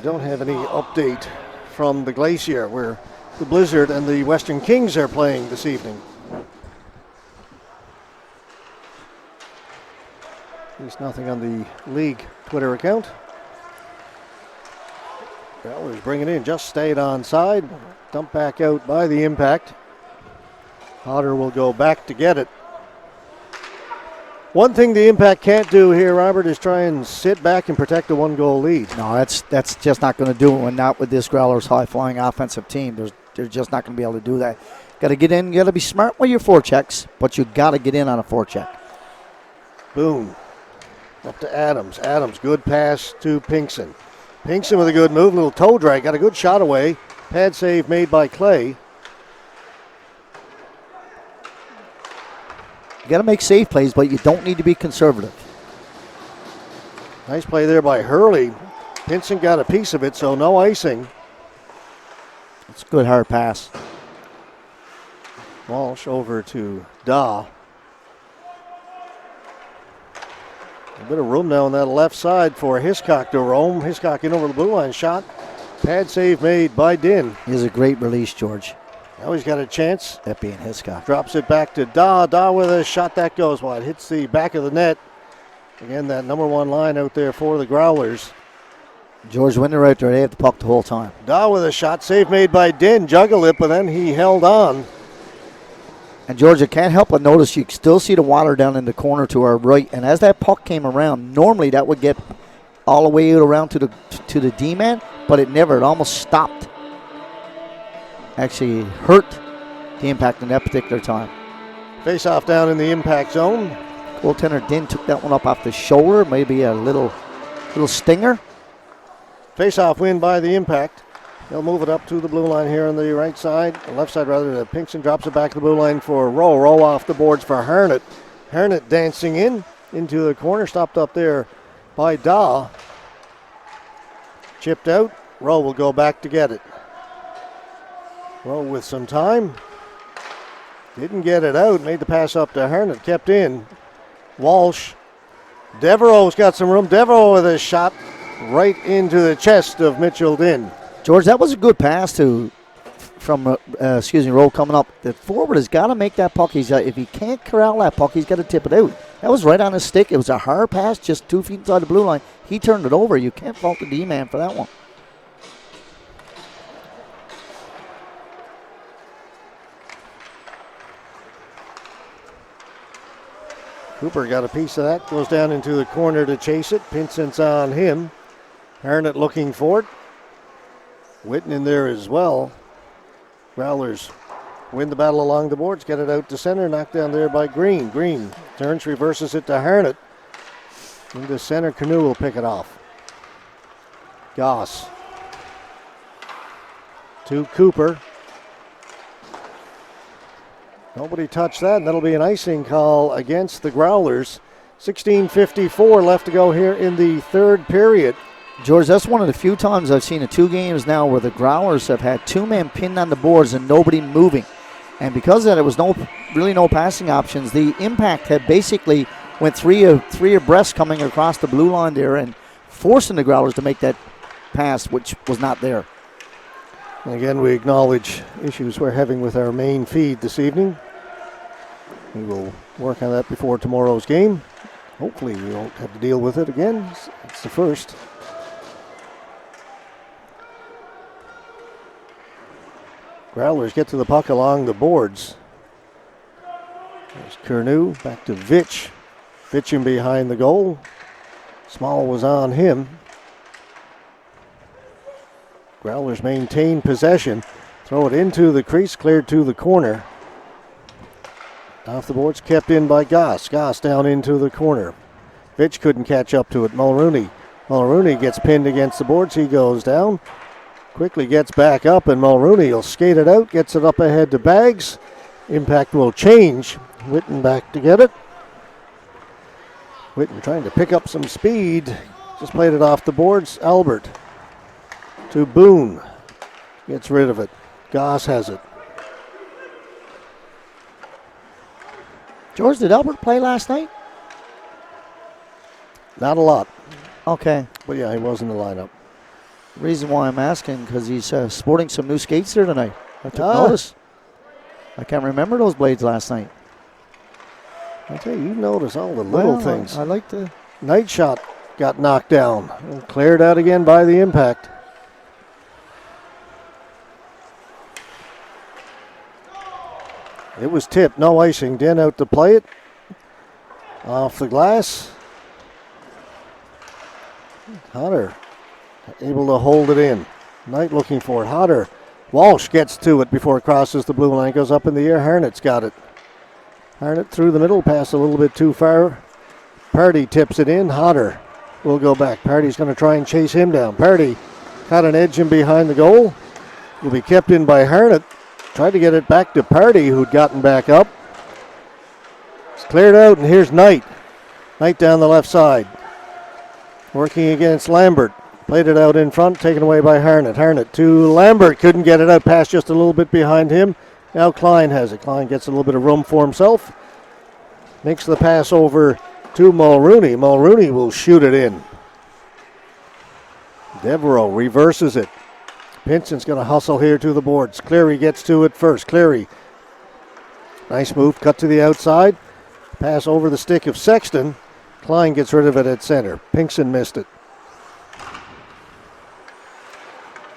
Don't have any update from the Glacier where the Blizzard and the Western Kings are playing this evening. At least nothing on the league Twitter account. Growlers bring it in, just stayed onside. Dumped back out by the Impact. Hodder will go back to get it. One thing the Impact can't do here, Robert, is try and sit back and protect a one-goal lead. No, that's just not going to do it when not with this Growlers high-flying offensive team. They're just not going to be able to do that. Got to get in. You got to be smart with your forechecks, but you got to get in on a forecheck. Boom. Up to Adams. Adams, good pass to Pinkson. Pinkson with a good move, little toe drag, got a good shot away. Pad save made by Clay. You got to make safe plays, but you don't need to be conservative. Nice play there by Hurley. Pinson got a piece of it, so no icing. It's a good hard pass. Walsh over to Daw. A bit of room now on that left side for Hiscock to roam. Hiscock in over the blue line shot. Pad save made by Din. He's a great release, George. Now he's got a chance. That being Hiscock. Drops it back to Daw. Daw with a shot that goes wide. Hits the back of the net. Again, that number one line out there for the Growlers. George, when they're out there, they have the puck the whole time. Daw with a shot. Save made by Din. Juggled it, but then he held on. And George, I can't help but notice you still see the water down in the corner to our right. And as that puck came around, normally that would get all the way out around to the D-man, but it never. It almost stopped. Actually hurt the Impact in that particular time. Face off down in the Impact zone. Goaltender Din took that one up off the shoulder, maybe a little stinger. Face off win by the Impact. They'll move it up to the blue line here on the right side, the left side rather. Pinkson drops it back to the blue line for Rowe. Rowe off the boards for Harnett. Harnett dancing into the corner, stopped up there by Daw. Chipped out. Rowe will go back to get it. Rowe with some time. Didn't get it out. Made the pass up to Harnett. Kept in. Walsh. Devereaux's got some room. Devereaux with a shot right into the chest of Mitchell Din. George, that was a good pass from Rowe coming up. The forward has got to make that puck. If he can't corral that puck, he's got to tip it out. That was right on his stick. It was a hard pass, just 2 feet inside the blue line. He turned it over. You can't fault the D-man for that one. Cooper got a piece of that. Goes down into the corner to chase it. Pinson's on him. Harnett looking for it. Witten in there as well. Growlers win the battle along the boards. Get it out to center. Knocked down there by Green. Green turns, reverses it to Harnett. Into center. Canoe will pick it off. Goss to Cooper. Nobody touched that, and that'll be an icing call against the Growlers. 16:54 left to go here in the third period. George, that's one of the few times I've seen in 2 games now where the Growlers have had 2 men pinned on the boards and nobody moving. And because of that, it was really no passing options. The Impact had basically went three abreast coming across the blue line there and forcing the Growlers to make that pass, which was not there. And again, we acknowledge issues we're having with our main feed this evening. We will work on that before tomorrow's game. Hopefully we won't have to deal with it again. It's the first. Growlers get to the puck along the boards. There's Curnew, back to Vitch. Vitch in behind the goal. Small was on him. Growlers maintain possession. Throw it into the crease, cleared to the corner. Off the boards, kept in by Goss. Goss down into the corner. Vitch couldn't catch up to it. Mulrooney. Mulrooney gets pinned against the boards. He goes down. Quickly gets back up, and Mulrooney will skate it out. Gets it up ahead to Baggs. Impact will change. Whitten back to get it. Whitten trying to pick up some speed. Just played it off the boards. Albert to Boone. Gets rid of it. Goss has it. George, did Albert play last night? Not a lot. Okay. But yeah, he was in the lineup. Reason why I'm asking, because he's sporting some new skates there tonight. I took notice. I can't remember those blades last night. I tell you, you notice all the little things. I like the Night shot got knocked down and cleared out again by the Impact. It was tipped, no icing. Den out to play it. Off the glass. Hodder able to hold it in. Knight looking for it. Hodder. Walsh gets to it before it crosses the blue line. Goes up in the air. Harnett's got it. Harnett through the middle. Pass a little bit too far. Pardy tips it in. Hodder will go back. Pardy's going to try and chase him down. Pardy got an edge in behind the goal. Will be kept in by Harnett. Tried to get it back to Pardy, who'd gotten back up. It's cleared out, and here's Knight. Knight down the left side. Working against Lambert. Played it out in front, taken away by Harnett. Harnett to Lambert. Couldn't get it out. Pass just a little bit behind him. Now Klein has it. Klein gets a little bit of room for himself. Makes the pass over to Mulrooney. Mulrooney will shoot it in. Devereaux reverses it. Pinson's going to hustle here to the boards. Cleary gets to it first. Cleary. Nice move. Cut to the outside. Pass over the stick of Sexton. Klein gets rid of it at center. Pinkson missed it.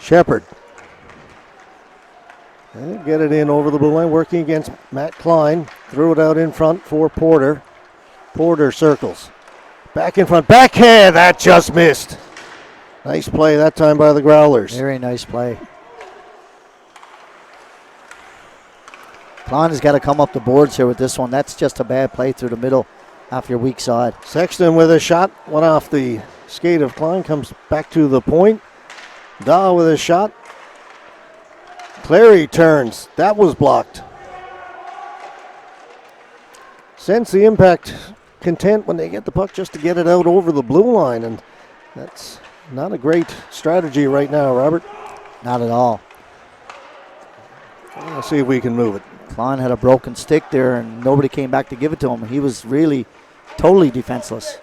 Shepard. And get it in over the blue line. Working against Matt Klein. Threw it out in front for Porter. Porter circles. Back in front. Backhand. That just missed. Nice play that time by the Growlers. Very nice play. Klein has got to come up the boards here with this one. That's just a bad play through the middle off your weak side. Sexton with a shot. Went off the skate of Klein. Comes back to the point. Daw with a shot. Clary turns. That was blocked. Sends the Impact content when they get the puck just to get it out over the blue line. And that's not a great strategy right now, Robert. Not at all. Let's see if we can move it. Klein had a broken stick there, and nobody came back to give it to him. He was really totally defenseless.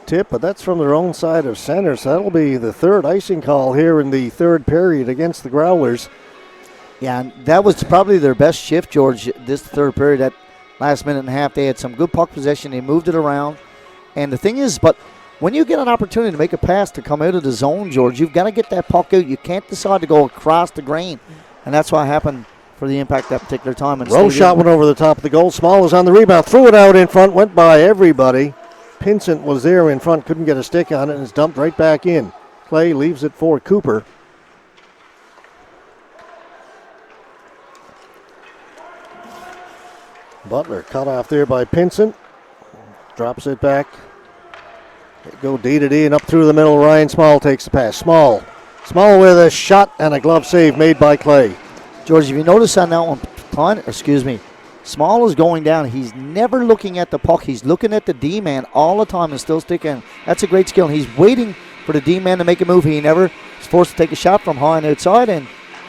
Tip, but that's from their own side of center, so that'll be the third icing call here in the third period against the Growlers. Yeah, and that was probably their best shift, George, this third period. That last minute and a half, they had some good puck possession. They moved it around. And the thing is, but when you get an opportunity to make a pass to come out of the zone, George, you've got to get that puck out. You can't decide to go across the grain. And that's what happened for the Impact that particular time. And Rowe shot went over the top of the goal. Small was on the rebound. Threw it out in front. Went by everybody. Pinsent was there in front. Couldn't get a stick on it. And it's dumped right back in. Clay leaves it for Cooper. Butler cut off there by Pinsent. Drops it back. They go D to D and up through the middle. Ryan Small takes the pass. Small with a shot and a glove save made by Clay. George, if you notice on that one, Small is going down. He's never looking at the puck. He's looking at the D-man all the time and still sticking. That's a great skill. He's waiting for the D-man to make a move. He never is forced to take a shot from high and outside, and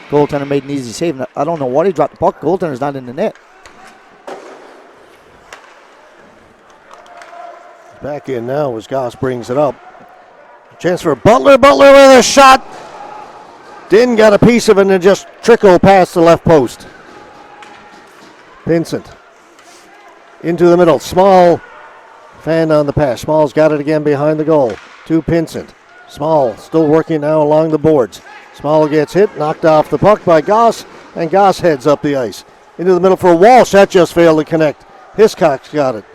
goaltender made an easy save. I don't know what he dropped the puck. Goaltender's not in the net. Back in now as Goss brings it up. Chance for Butler. Butler with a shot. Din got a piece of it and just trickled past the left post. Vincent into the middle. Small fan on the pass. Small's got it again behind the goal to Vincent. Small still working now along the boards. Small gets hit, knocked off the puck by Goss, and Goss heads up the ice. Into the middle for Walsh. That just failed to connect. Hiscock's got it.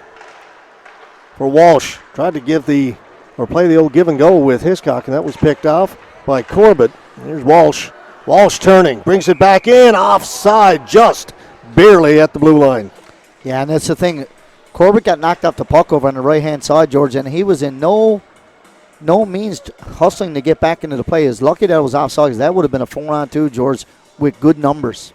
For Walsh. Tried to play the old give and go with Hiscock, and that was picked off by Corbett. Here's Walsh. Walsh turning. Brings it back in. Offside. Just barely at the blue line. Yeah, and that's the thing. Corbett got knocked off the puck over on the right-hand side, George, and he was in no means hustling to get back into the play. He's lucky that it was offside, because that would have been a 4-on-2, George, with good numbers.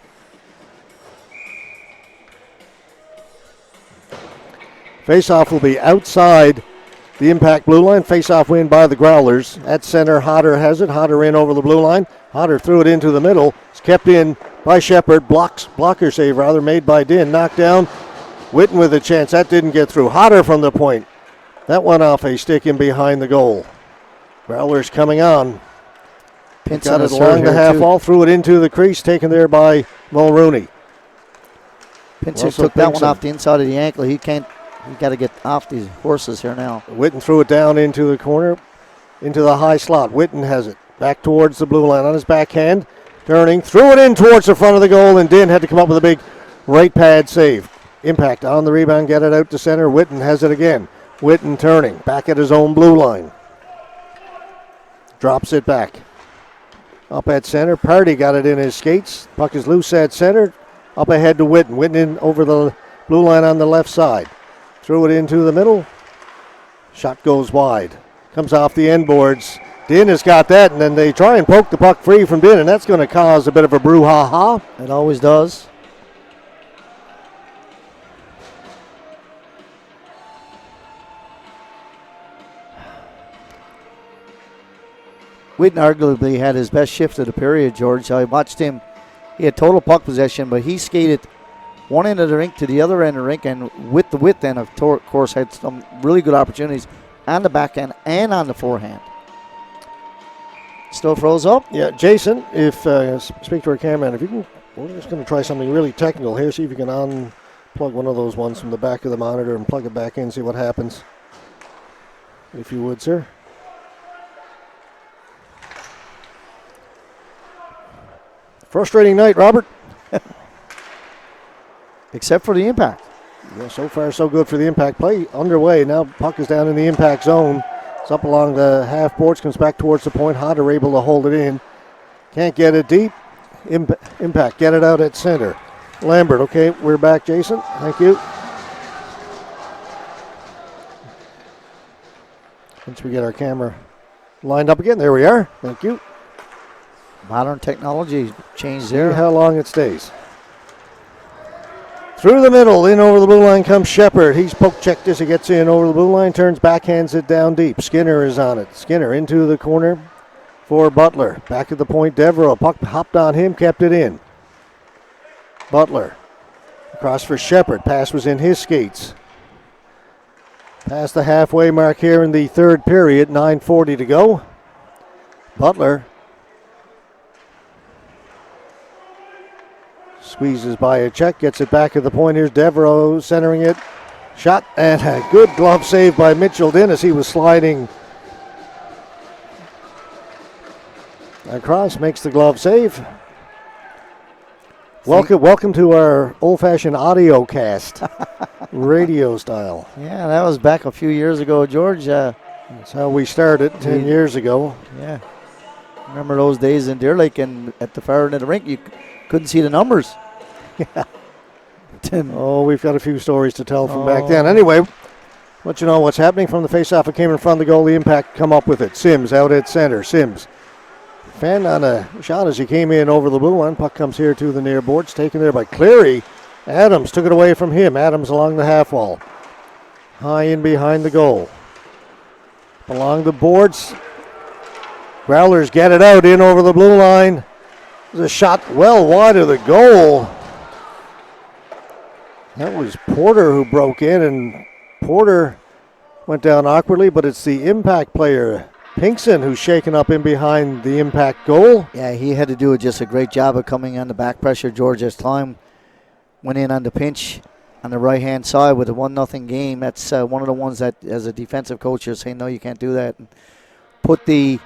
Faceoff will be outside the Impact blue line. Faceoff win by the Growlers. At center, Hodder has it. Hodder in over the blue line. Hodder threw it into the middle. It's kept in by Shepard. Blocker save rather made by Din. Knocked down. Witten with a chance. That didn't get through. Hodder from the point. That went off a stick in behind the goal. Growlers coming on. Got it along the half wall. Threw it into the crease. Taken there by Mulrooney. Pinson took that one off the inside of the ankle. He got to get off these horses here now. Witten threw it down into the corner, into the high slot. Witten has it back towards the blue line on his backhand. Turning, threw it in towards the front of the goal, and Din had to come up with a big right pad save. Impact on the rebound, get it out to center. Witten has it again. Witten turning, back at his own blue line. Drops it back. Up at center, Party got it in his skates. Puck is loose at center. Up ahead to Witten. Witten in over the blue line on the left side. Threw it into the middle. Shot goes wide. Comes off the end boards. Din has got that, and then they try and poke the puck free from Din, and that's going to cause a bit of a brouhaha. It always does. Witten arguably had his best shift of the period, George. I watched him. He had total puck possession, but he skated one end of the rink to the other end of the rink, and with the width end, of course, had some really good opportunities on the backhand and on the forehand. Still froze up? Yeah, Jason, if speak to our cameraman, if you can, we're just going to try something really technical here. See if you can unplug one of those ones from the back of the monitor and plug it back in, see what happens. If you would, sir. Frustrating night, Robert. Except for the Impact. Yeah, so far so good for the Impact. Play underway. Now puck is down in the Impact zone. It's up along the half boards, comes back towards the point. Hodder able to hold it in. Can't get it deep. Impact, get it out at center. Lambert, okay, we're back, Jason. Thank you. Once we get our camera lined up again, there we are. Thank you. Modern technology changed there. See how long it stays. Through the middle, in over the blue line comes Shepard. He's poke checked as he gets in over the blue line, turns back, hands it down deep. Skinner is on it. Skinner into the corner for Butler. Back at the point, Devereaux. Puck hopped on him, kept it in. Butler across for Shepard. Pass was in his skates. Past the halfway mark here in the third period, 9:40 to go. Butler squeezes by a check, gets it back at the point. Here's Devereaux centering it. Shot, and a good glove save by Mitchell Din as he was sliding across. Makes the glove save. Welcome to our old-fashioned audio cast, radio style. Yeah, that was back a few years ago, George. That's how we started 10 years ago. Yeah. Remember those days in Deer Lake and at the far end of the rink, you couldn't see the numbers. Yeah. Oh, we've got a few stories to tell from back then. Anyway, let you know what's happening from the faceoff. It came in front of the goal. The Impact come up with it. Sims out at center. Sims fanned on a shot as he came in over the blue line. Puck comes here to the near boards. Taken there by Cleary. Adams took it away from him. Adams along the half wall. High in behind the goal. Along the boards. Growlers get it out in over the blue line. There's a shot well wide of the goal. That was Porter who broke in, and Porter went down awkwardly, but it's the Impact player, Pinkson, who's shaken up in behind the Impact goal. Yeah, he had to do just a great job of coming on the back pressure. George, as time went in on the pinch on the right-hand side with a 1-0 game. That's one of the ones that, as a defensive coach, you're saying, no, you can't do that. And put the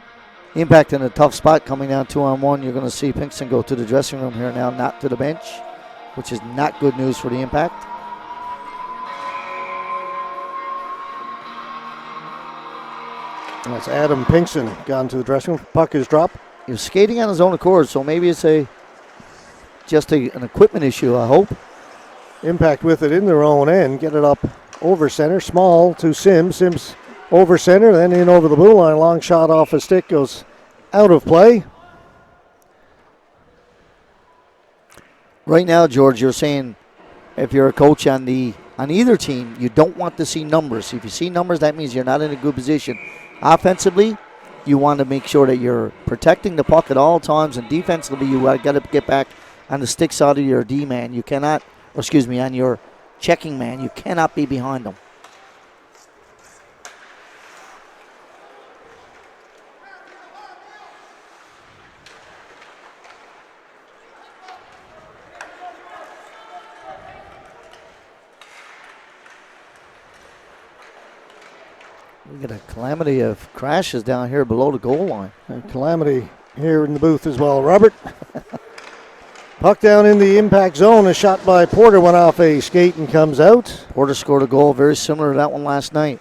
Impact in a tough spot coming down 2-on-1. You're going to see Pinkson go to the dressing room here now, not to the bench, which is not good news for the Impact. That's Adam Pinkson gone to the dressing room. Puck is dropped. He was skating on his own accord, so maybe it's just an equipment issue, I hope. Impact with it in their own end. Get it up over center. Small to Sims. Sims over center, then in over the blue line. Long shot off a stick goes out of play. Right now, George, you're saying if you're a coach on either team, you don't want to see numbers. If you see numbers, that means you're not in a good position. Offensively, you want to make sure that you're protecting the puck at all times, and defensively, you got to get back on the stick side of your D-man. You cannot, on your checking man, you cannot be behind them. We get a calamity of crashes down here below the goal line. A calamity here in the booth as well, Robert. Puck down in the Impact zone. A shot by Porter went off a skate and comes out. Porter scored a goal very similar to that one last night.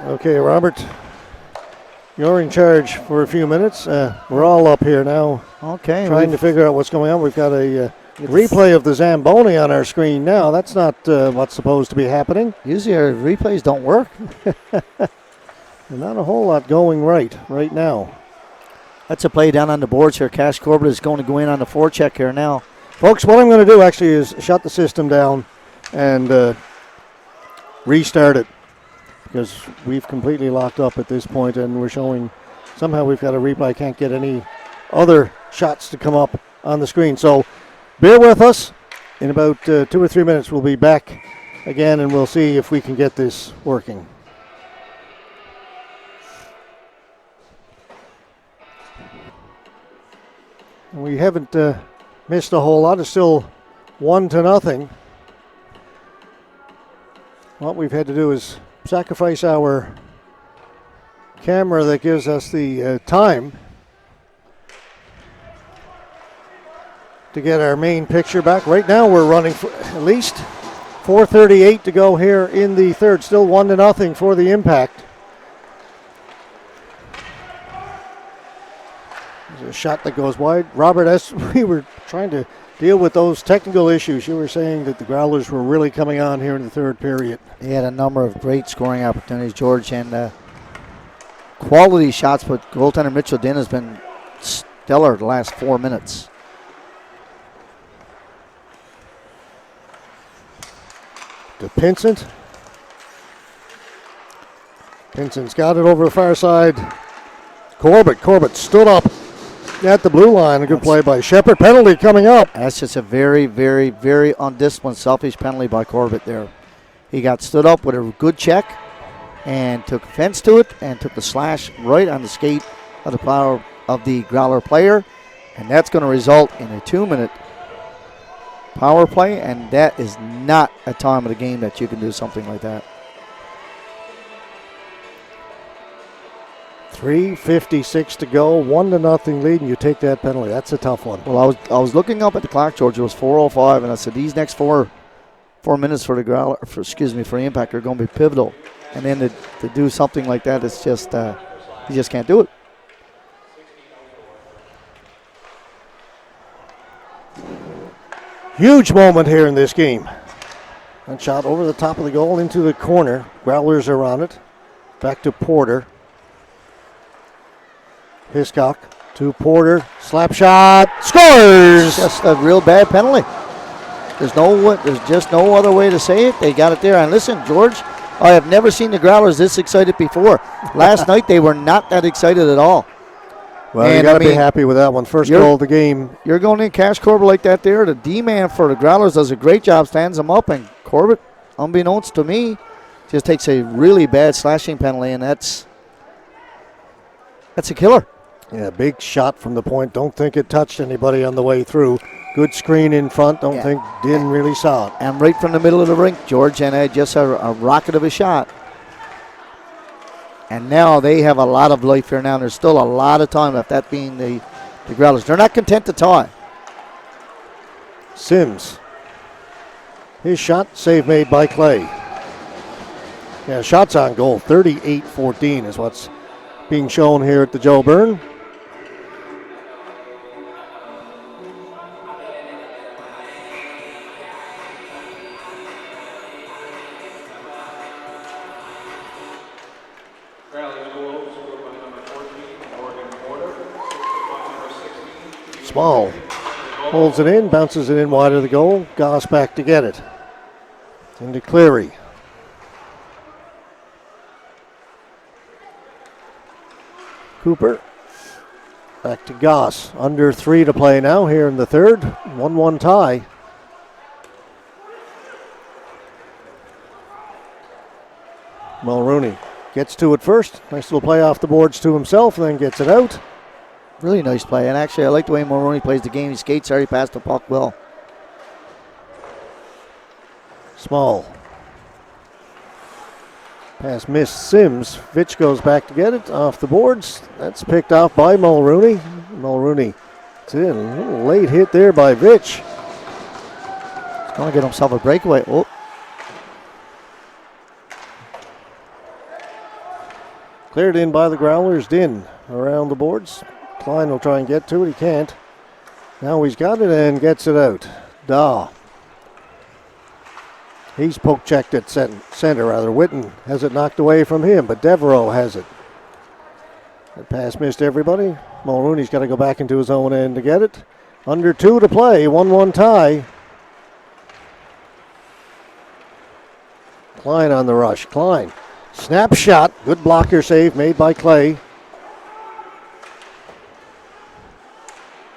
Okay, Robert, you're in charge for a few minutes. We're all up here now. Okay. Trying to figure out what's going on. We've got a replay of the Zamboni on our screen now. That's not what's supposed to be happening. Usually our replays don't work. And not a whole lot going right now. That's a play down on the boards here. Cash Corbett is going to go in on the forecheck here now. Folks, what I'm going to do actually is shut the system down and restart it, because we've completely locked up at this point and we're showing somehow we've got a replay. I can't get any other shots to come up on the screen. So bear with us. In about 2 or 3 minutes we'll be back again and we'll see if we can get this working. We haven't missed a whole lot. It's still 1-0. What we've had to do is sacrifice our camera that gives us the time to get our main picture back. Right now we're running for at least 4:38 to go here in the third. Still 1-0 for the Impact. There's a shot that goes wide. Robert, as we were trying to deal with those technical issues, you were saying that the Growlers were really coming on here in the third period. He had a number of great scoring opportunities, George, and quality shots, but goaltender Mitchell Dinn has been stellar the last 4 minutes. To Pinsent. Pinsent's got it over the far side. Corbett stood up at the blue line. A good play by Shepard. Penalty coming up. That's just a very, very, very undisciplined, selfish penalty by Corbett there. He got stood up with a good check and took offense to it and took the slash right on the skate of the power of the Growler player. And that's going to result in a 2-minute power play, and that is not a time of the game that you can do something like that. 3:56 to go, 1-0 lead, and you take that penalty. That's a tough one. Well, I was looking up at the clock, George. It was 4:05, and I said these next 4 minutes for the Growler, for the Impact, are going to be pivotal. And then to do something like that, it's just you just can't do it. Huge moment here in this game. That shot over the top of the goal into the corner. Growlers are on it. Back to Porter. Hiscock to Porter. Slap shot. Scores! Just a real bad penalty. There's just no other way to say it. They got it there. And listen, George, I have never seen the Growlers this excited before. Last night they were not that excited at all. Well, you got to be happy with that one. First goal of the game. You're going in cash Corbett like that there. The D-man for the Growlers does a great job, stands him up, and Corbett, unbeknownst to me, just takes a really bad slashing penalty, and that's a killer. Yeah, big shot from the point. Don't think it touched anybody on the way through. Good screen in front. Don't think Din really saw it. And right from the middle of the rink, George, and just a rocket of a shot. And now they have a lot of life here now. There's still a lot of time left, that being the Growlers. They're not content to tie. Sims. His shot, save made by Clay. Yeah, shots on goal. 38-14 is what's being shown here at the Joe Byrne. Small holds it in, bounces it in wide of the goal. Goss back to get it. Into Cleary. Cooper. Back to Goss. Under 3 to play now here in the third. 1-1 tie. Mulrooney gets to it first. Nice little play off the boards to himself, then gets it out. Really nice play. And actually, I like the way Mulroney plays the game. He skates already past the puck well. Small. Pass missed Sims. Fitch goes back to get it off the boards. That's picked off by Mulrooney. Mulrooney, it's in. A little late hit there by Vitch. He's going to get himself a breakaway. Oh. Cleared in by the Growlers. Din around the boards. Klein will try and get to it. He can't. Now he's got it and gets it out. Daw. He's poke checked at center. Witten has it knocked away from him, but Devereaux has it. That pass missed everybody. Mulrooney's got to go back into his own end to get it. Under 2 to play. 1-1 tie. Klein on the rush. Klein. Snap shot. Good blocker save made by Clay.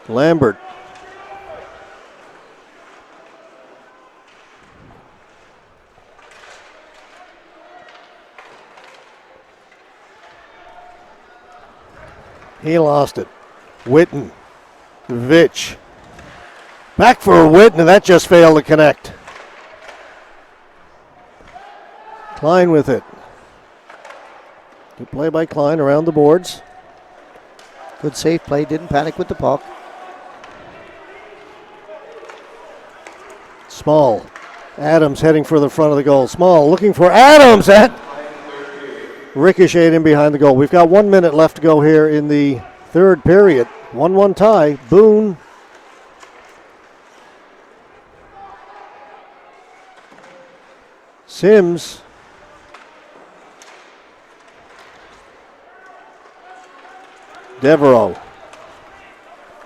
Lambert. He lost it. Witten. Vitch. Back for Witten, and that just failed to connect. Klein with it. Good play by Klein around the boards. Good safe play. Didn't panic with the puck. Small. Adams heading for the front of the goal. Small looking for Adams. That ricocheted in behind the goal. We've got 1 minute left to go here in the third period. 1-1 tie. Boone. Sims. Devereaux.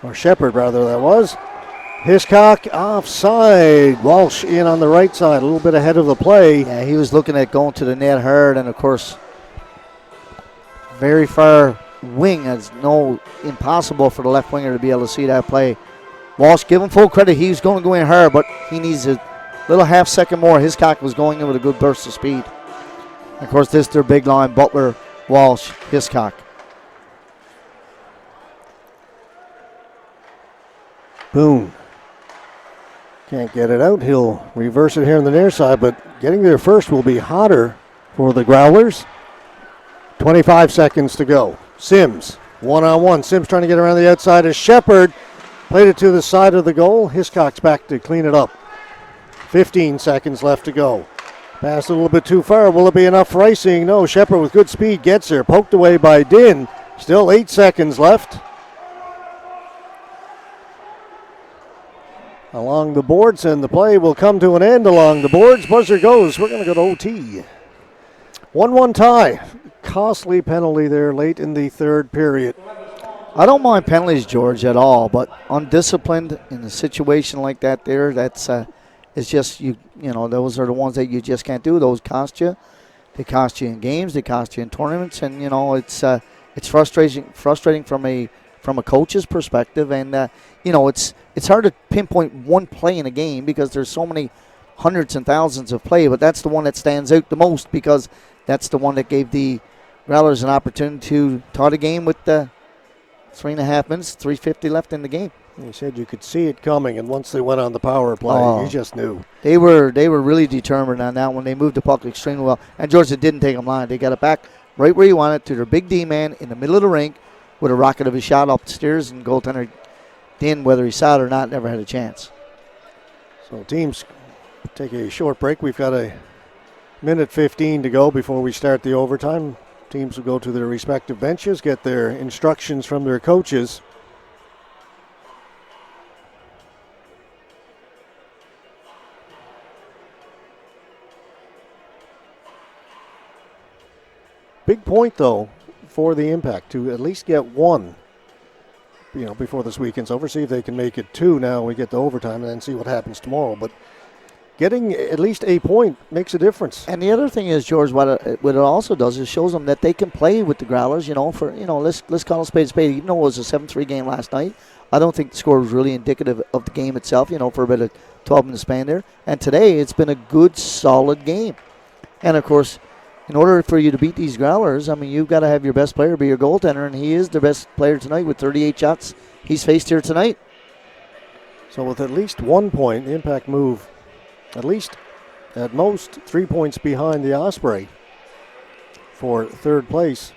Or Shepard, rather, that was. Hiscock offside. Walsh in on the right side, a little bit ahead of the play. Yeah, he was looking at going to the net hard, and of course, very far wing. It's impossible for the left winger to be able to see that play. Walsh, give him full credit. He was going to go in hard, but he needs a little half second more. Hiscock was going in with a good burst of speed. Of course, this their big line: Butler, Walsh, Hiscock. Boone. Can't get it out. He'll reverse it here on the near side, but getting there first will be hotter for the Growlers. 25 seconds to go. Sims, one-on-one. Sims trying to get around the outside of Shepard. Played it to the side of the goal. Hiscock's back to clean it up. 15 seconds left to go. Passed a little bit too far. Will it be enough for icing? No. Shepard with good speed gets there. Poked away by Din. Still 8 seconds left. A along the boards, and the play will come to an end along the boards. Buzzer goes. We're going to go to OT. 1-1 tie. Costly penalty there late in the third period. I don't mind penalties, George, at all, but undisciplined in a situation like that there, it's just, you know, those are the ones that you just can't do. Those cost you. They cost you in games. They cost you in tournaments, and, you know, it's frustrating from a coach's perspective, and, you know, it's hard to pinpoint one play in a game because there's so many hundreds and thousands of play, but that's the one that stands out the most because that's the one that gave the Growlers an opportunity to tie the game with 3.5 minutes, 3:50 left in the game. You said you could see it coming, and once they went on the power play, you just knew. They were really determined on that one. They moved the puck extremely well, and Georgia didn't take them line. They got it back right where you want it to their big D man in the middle of the rink with a rocket of a shot upstairs, and goaltender Din, whether he saw it or not, never had a chance. So teams take a short break. We've got a minute 15 to go before we start the overtime. Teams will go to their respective benches, get their instructions from their coaches. Big point, though, for the Impact to at least get one, you know, before this weekend's over. See if they can make it two now. We get to overtime and then see what happens tomorrow. But getting at least a point makes a difference. And the other thing is, George, what it also does is shows them that they can play with the Growlers. You know, let's call it a spade. Even though it was a 7-3 game last night, I don't think the score was really indicative of the game itself. You know, for a bit of 12-minute span there. And today, it's been a good, solid game. And of course, in order for you to beat these Growlers, I mean, you've got to have your best player be your goaltender, and he is the best player tonight with 38 shots he's faced here tonight. So with at least 1 point, the Impact move at least, at most, 3 points behind the Osprey for third place.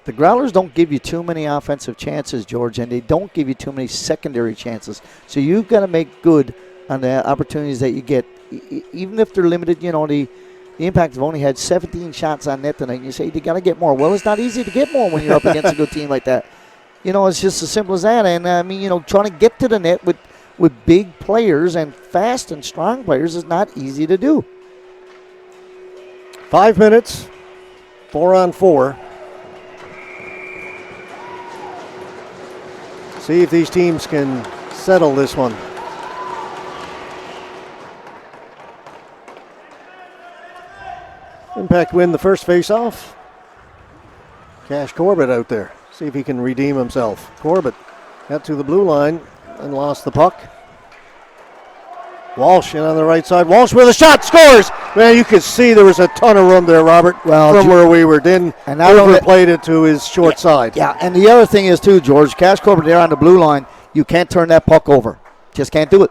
The Growlers don't give you too many offensive chances, George, and they don't give you too many secondary chances. So you've got to make good on the opportunities that you get, even if they're limited. You know, the Impact have only had 17 shots on net tonight, and you say they got to get more. Well, it's not easy to get more when you're up against a good team like that. You know, it's just as simple as that. And, I mean, you know, trying to get to the net with big players and fast and strong players is not easy to do. 5 minutes, 4-on-4. See if these teams can settle this one. Impact win the first face-off. Cash Corbett out there. See if he can redeem himself. Corbett got to the blue line and lost the puck. Walsh in on the right side. Walsh with a shot, scores! Man, you could see there was a ton of room there, Robert, from where we were. Din overplayed it to his short side. Yeah, and the other thing is, too, George, Cash Corbett there on the blue line, you can't turn that puck over. Just can't do it.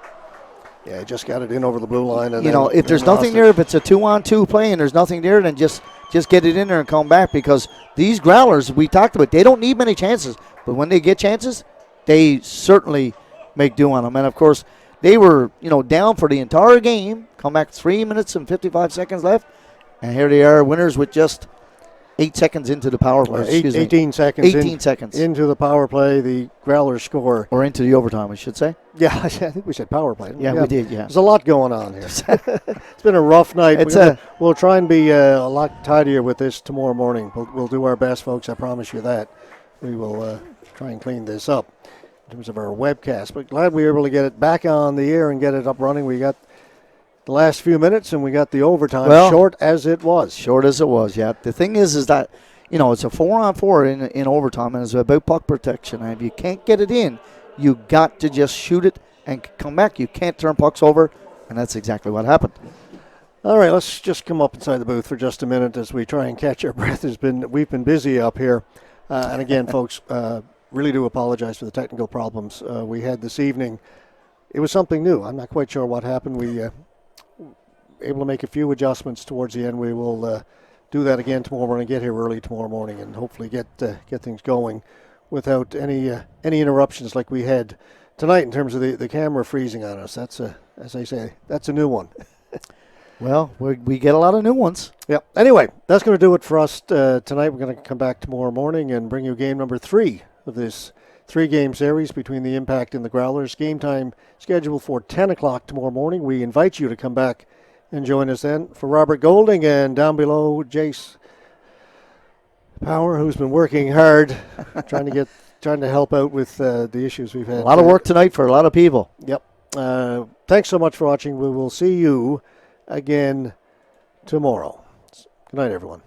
Yeah, he just got it in over the blue line. And you know, if there's nothing there, if it's a 2-on-2 play and there's nothing there, then just get it in there and come back, because these Growlers, we talked about, they don't need many chances. But when they get chances, they certainly make do on them. And, of course, they were, you know, down for the entire game, come back 3 minutes and 55 seconds left, and here they are, winners with just 8 seconds into the power play. 18 seconds. 18 seconds. Into the power play, the Growlers score. Or into the overtime, I should say. Yeah, I think we said power play. Yeah, we did, yeah. There's a lot going on here. It's been a rough night. We'll try and be a lot tidier with this tomorrow morning. We'll do our best, folks. I promise you that. We will try and clean this up in terms of our webcast. But glad we were able to get it back on the air and get it up running. We got the last few minutes, and we got the overtime, short as it was. Short as it was, yeah. The thing is that, you know, it's a 4-on-4 in overtime, and it's about puck protection. And if you can't get it in, you got to just shoot it and come back. You can't turn pucks over, and that's exactly what happened. All right, let's just come up inside the booth for just a minute as we try and catch our breath. We've been busy up here. And again, folks, really do apologize for the technical problems we had this evening. It was something new. I'm not quite sure what happened. We able to make a few adjustments towards the end. We will do that again tomorrow morning, get here early tomorrow morning, and hopefully get things going without any interruptions like we had tonight in terms of the camera freezing on us. That's as I say, that's a new one. Well, we get a lot of new ones. Yeah. Anyway, that's going to do it for us tonight. We're going to come back tomorrow morning and bring you game number 3 of this 3-game series between the Impact and the Growlers. Game time scheduled for 10 o'clock tomorrow morning. We invite you to come back and join us then. For Robert Golding and down below, Jace Power, who's been working hard trying to help out with the issues we've had. A lot of work tonight for a lot of people. Yep. Thanks so much for watching. We will see you again tomorrow. Good night, everyone.